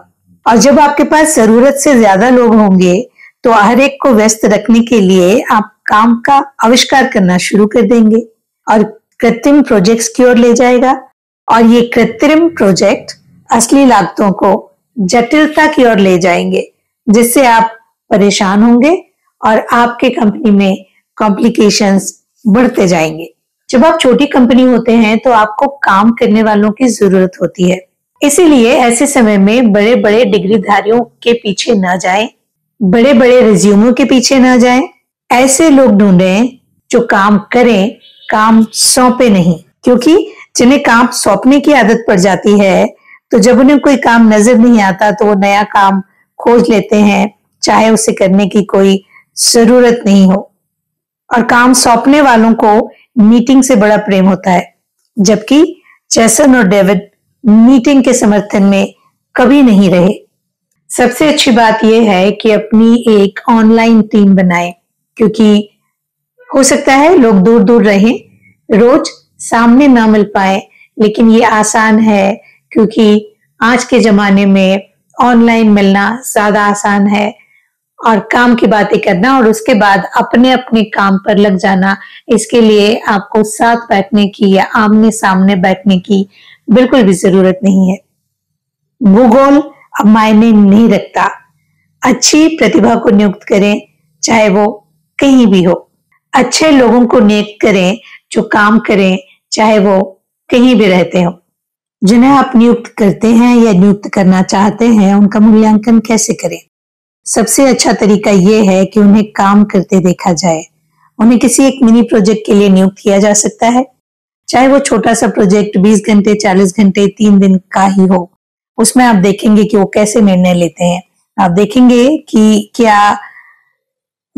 और जब आपके पास जरूरत से ज्यादा लोग होंगे तो हर एक को व्यस्त रखने के लिए आप काम का आविष्कार करना शुरू कर देंगे और कृत्रिम प्रोजेक्ट्स की ओर ले जाएगा। और ये कृत्रिम प्रोजेक्ट असली लागतों को जटिलता की ओर ले जाएंगे, जिससे आप परेशान होंगे और आपके कंपनी में कॉम्प्लिकेशंस बढ़ते जाएंगे। जब आप छोटी कंपनी होते हैं तो आपको काम करने वालों की जरूरत होती है। इसीलिए ऐसे समय में बड़े बड़े डिग्रीधारियों के पीछे न जाएं, बड़े बड़े रिज्यूमों के पीछे न जाएं। ऐसे लोग ढूंढें जो काम करें, काम सौंपे नहीं। क्योंकि जिन्हें काम सौंपने की आदत पड़ जाती है तो जब उन्हें कोई काम नजर नहीं आता तो वो नया काम खोज लेते हैं, चाहे उसे करने की कोई जरूरत नहीं हो। और काम सौंपने वालों को मीटिंग से बड़ा प्रेम होता है, जबकि जैसन और डेविड मीटिंग के समर्थन में कभी नहीं रहे। सबसे अच्छी बात यह है कि अपनी एक ऑनलाइन टीम बनाएं, क्योंकि हो सकता है लोग दूर दूर रहें, रोज सामने ना मिल पाए, लेकिन ये आसान है क्योंकि आज के जमाने में ऑनलाइन मिलना ज्यादा आसान है और काम की बातें करना और उसके बाद अपने अपने काम पर लग जाना, इसके लिए आपको साथ बैठने की या आमने सामने बैठने की बिल्कुल भी जरूरत नहीं है। भूगोल अब मायने नहीं रखता। अच्छी प्रतिभा को नियुक्त करें, चाहे वो कहीं भी हो। अच्छे लोगों को नियुक्त करें जो काम करें, चाहे वो कहीं भी रहते हो। जिन्हें आप नियुक्त करते हैं या नियुक्त करना चाहते हैं, उनका मूल्यांकन कैसे करें? सबसे अच्छा तरीका यह है कि उन्हें काम करते देखा जाए। उन्हें किसी एक मिनी प्रोजेक्ट के लिए नियुक्त किया जा सकता है, चाहे वो छोटा सा प्रोजेक्ट 20 घंटे, 40 घंटे, 3 दिन का ही हो। उसमें आप देखेंगे कि वो कैसे निर्णय लेते हैं। आप देखेंगे कि क्या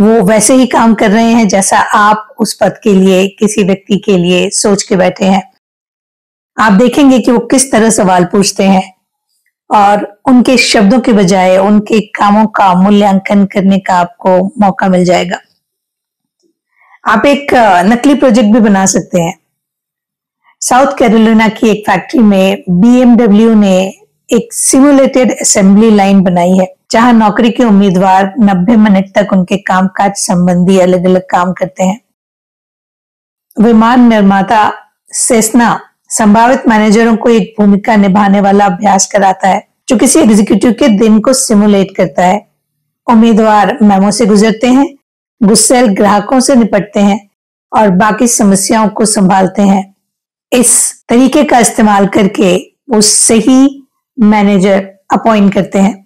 वो वैसे ही काम कर रहे हैं जैसा आप उस पद के लिए किसी व्यक्ति के लिए सोच के बैठे हैं। आप देखेंगे कि वो किस तरह सवाल पूछते हैं और उनके शब्दों के बजाय उनके कामों का मूल्यांकन करने का आपको मौका मिल जाएगा। आप एक नकली प्रोजेक्ट भी बना सकते हैं। साउथ कैरोलिना की एक फैक्ट्री में BMW ने एक सिमुलेटेड असेंबली लाइन बनाई है, जहां नौकरी के उम्मीदवार 90 मिनट तक उनके कामकाज संबंधी अलग अलग काम करते हैं। विमान निर्माता सेस्ना संभावित मैनेजरों को एक भूमिका निभाने वाला अभ्यास कराता है, जो किसी एग्जीक्यूटिव के दिन को सिमुलेट करता है। उम्मीदवार मेमो से गुजरते हैं, गुस्सैल ग्राहकों से निपटते हैं और बाकी समस्याओं को संभालते हैं। इस तरीके का इस्तेमाल करके वो सही मैनेजर अपॉइंट करते हैं।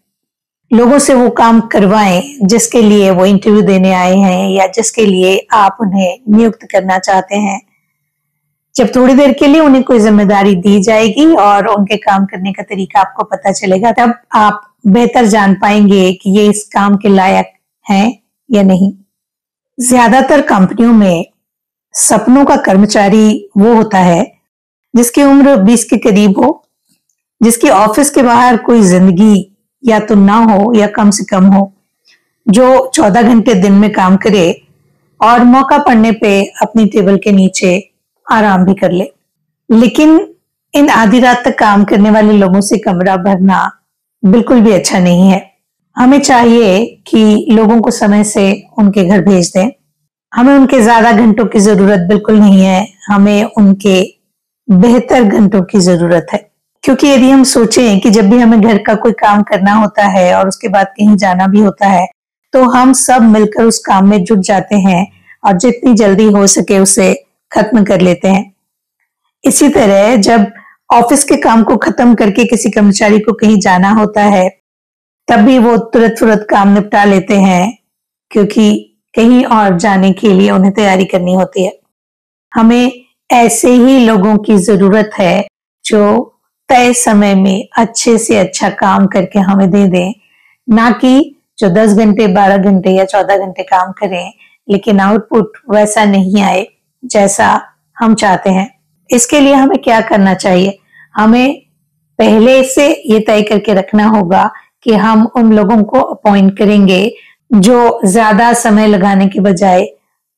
लोगों से वो काम करवाएं जिसके लिए वो इंटरव्यू देने आए हैं या जिसके लिए आप उन्हें नियुक्त करना चाहते हैं। जब थोड़ी देर के लिए उन्हें कोई जिम्मेदारी दी जाएगी और उनके काम करने का तरीका आपको पता चलेगा, तब आप बेहतर जान पाएंगे कि ये इस काम के लायक हैं या नहीं। ज्यादातर कंपनियों में सपनों का कर्मचारी वो होता है जिसकी उम्र 20 के करीब हो, जिसकी ऑफिस के बाहर कोई जिंदगी या तो ना हो या कम से कम हो, जो 14 घंटे दिन में काम करे और मौका पड़ने पे अपनी टेबल के नीचे आराम भी कर ले। लेकिन इन आधी रात तक काम करने वाले लोगों से कमरा भरना बिल्कुल भी अच्छा नहीं है। हमें चाहिए कि लोगों को समय से उनके घर भेज दें। हमें उनके ज्यादा घंटों की जरूरत बिल्कुल नहीं है, हमें उनके बेहतर घंटों की जरूरत है। क्योंकि यदि हम सोचें कि जब भी हमें घर का कोई काम करना होता है और उसके बाद कहीं जाना भी होता है, तो हम सब मिलकर उस काम में जुट जाते हैं और जितनी जल्दी हो सके उसे खत्म कर लेते हैं। इसी तरह जब ऑफिस के काम को खत्म करके किसी कर्मचारी को कहीं जाना होता है, तब भी वो तुरंत काम निपटा लेते हैं, क्योंकि कहीं और जाने के लिए उन्हें तैयारी करनी होती है। हमें ऐसे ही लोगों की जरूरत है जो तय समय में अच्छे से अच्छा काम करके हमें दे दें, ना कि जो 10 घंटे 12 घंटे या 14 घंटे काम करें लेकिन आउटपुट वैसा नहीं आए जैसा हम चाहते हैं। इसके लिए हमें क्या करना चाहिए? हमें पहले से ये तय करके रखना होगा कि हम उन लोगों को अपॉइंट करेंगे जो ज्यादा समय लगाने के बजाय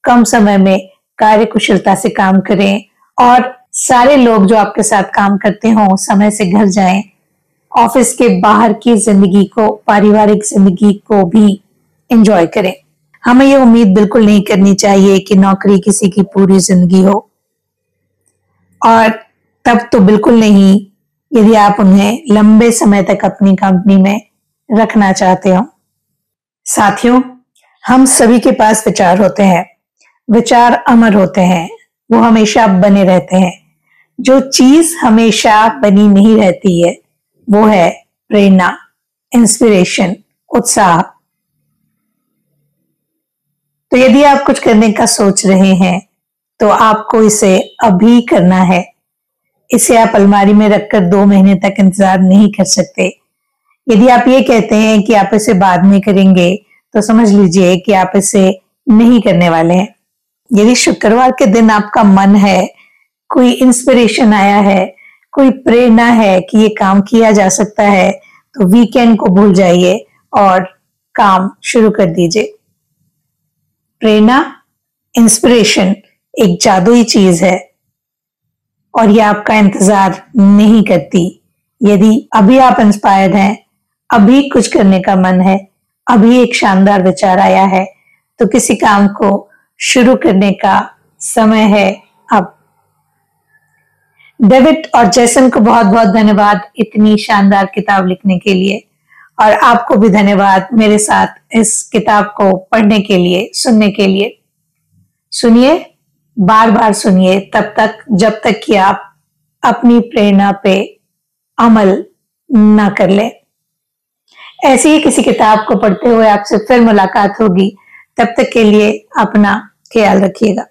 कम समय में कार्य कुशलता से काम करें और सारे लोग जो आपके साथ काम करते हों समय से घर जाएं, ऑफिस के बाहर की जिंदगी को, पारिवारिक जिंदगी को भी एंजॉय करें। हमें ये उम्मीद बिल्कुल नहीं करनी चाहिए कि नौकरी किसी की पूरी जिंदगी हो, और तब तो बिल्कुल नहीं यदि आप उन्हें लंबे समय तक अपनी कंपनी में रखना चाहते हो। साथियों, हम सभी के पास विचार होते हैं, विचार अमर होते हैं, वो हमेशा बने रहते हैं। जो चीज हमेशा बनी नहीं रहती है वो है प्रेरणा, इंस्पिरेशन, उत्साह। तो यदि आप कुछ करने का सोच रहे हैं तो आपको इसे अभी करना है। इसे आप अलमारी में रखकर 2 महीने तक इंतजार नहीं कर सकते। यदि आप ये कहते हैं कि आप इसे बाद में करेंगे, तो समझ लीजिए कि आप इसे नहीं करने वाले हैं। यदि शुक्रवार के दिन आपका मन है, कोई इंस्पिरेशन आया है, कोई प्रेरणा है कि ये काम किया जा सकता है, तो वीकेंड को भूल जाइए और काम शुरू कर दीजिए। प्रेरणा, इंस्पिरेशन एक जादुई चीज है और ये आपका इंतजार नहीं करती। यदि अभी आप इंस्पायर्ड हैं, अभी कुछ करने का मन है, अभी एक शानदार विचार आया है, तो किसी काम को शुरू करने का समय है अब। डेविड और जैसन को बहुत बहुत धन्यवाद इतनी शानदार किताब लिखने के लिए, और आपको भी धन्यवाद मेरे साथ इस किताब को पढ़ने के लिए, सुनने के लिए। सुनिए, बार बार सुनिए, तब तक जब तक कि आप अपनी प्रेरणा पे अमल ना कर ले। ऐसी ही किसी किताब को पढ़ते हुए आपसे फिर मुलाकात होगी। तब तक के लिए अपना ख्याल रखिएगा।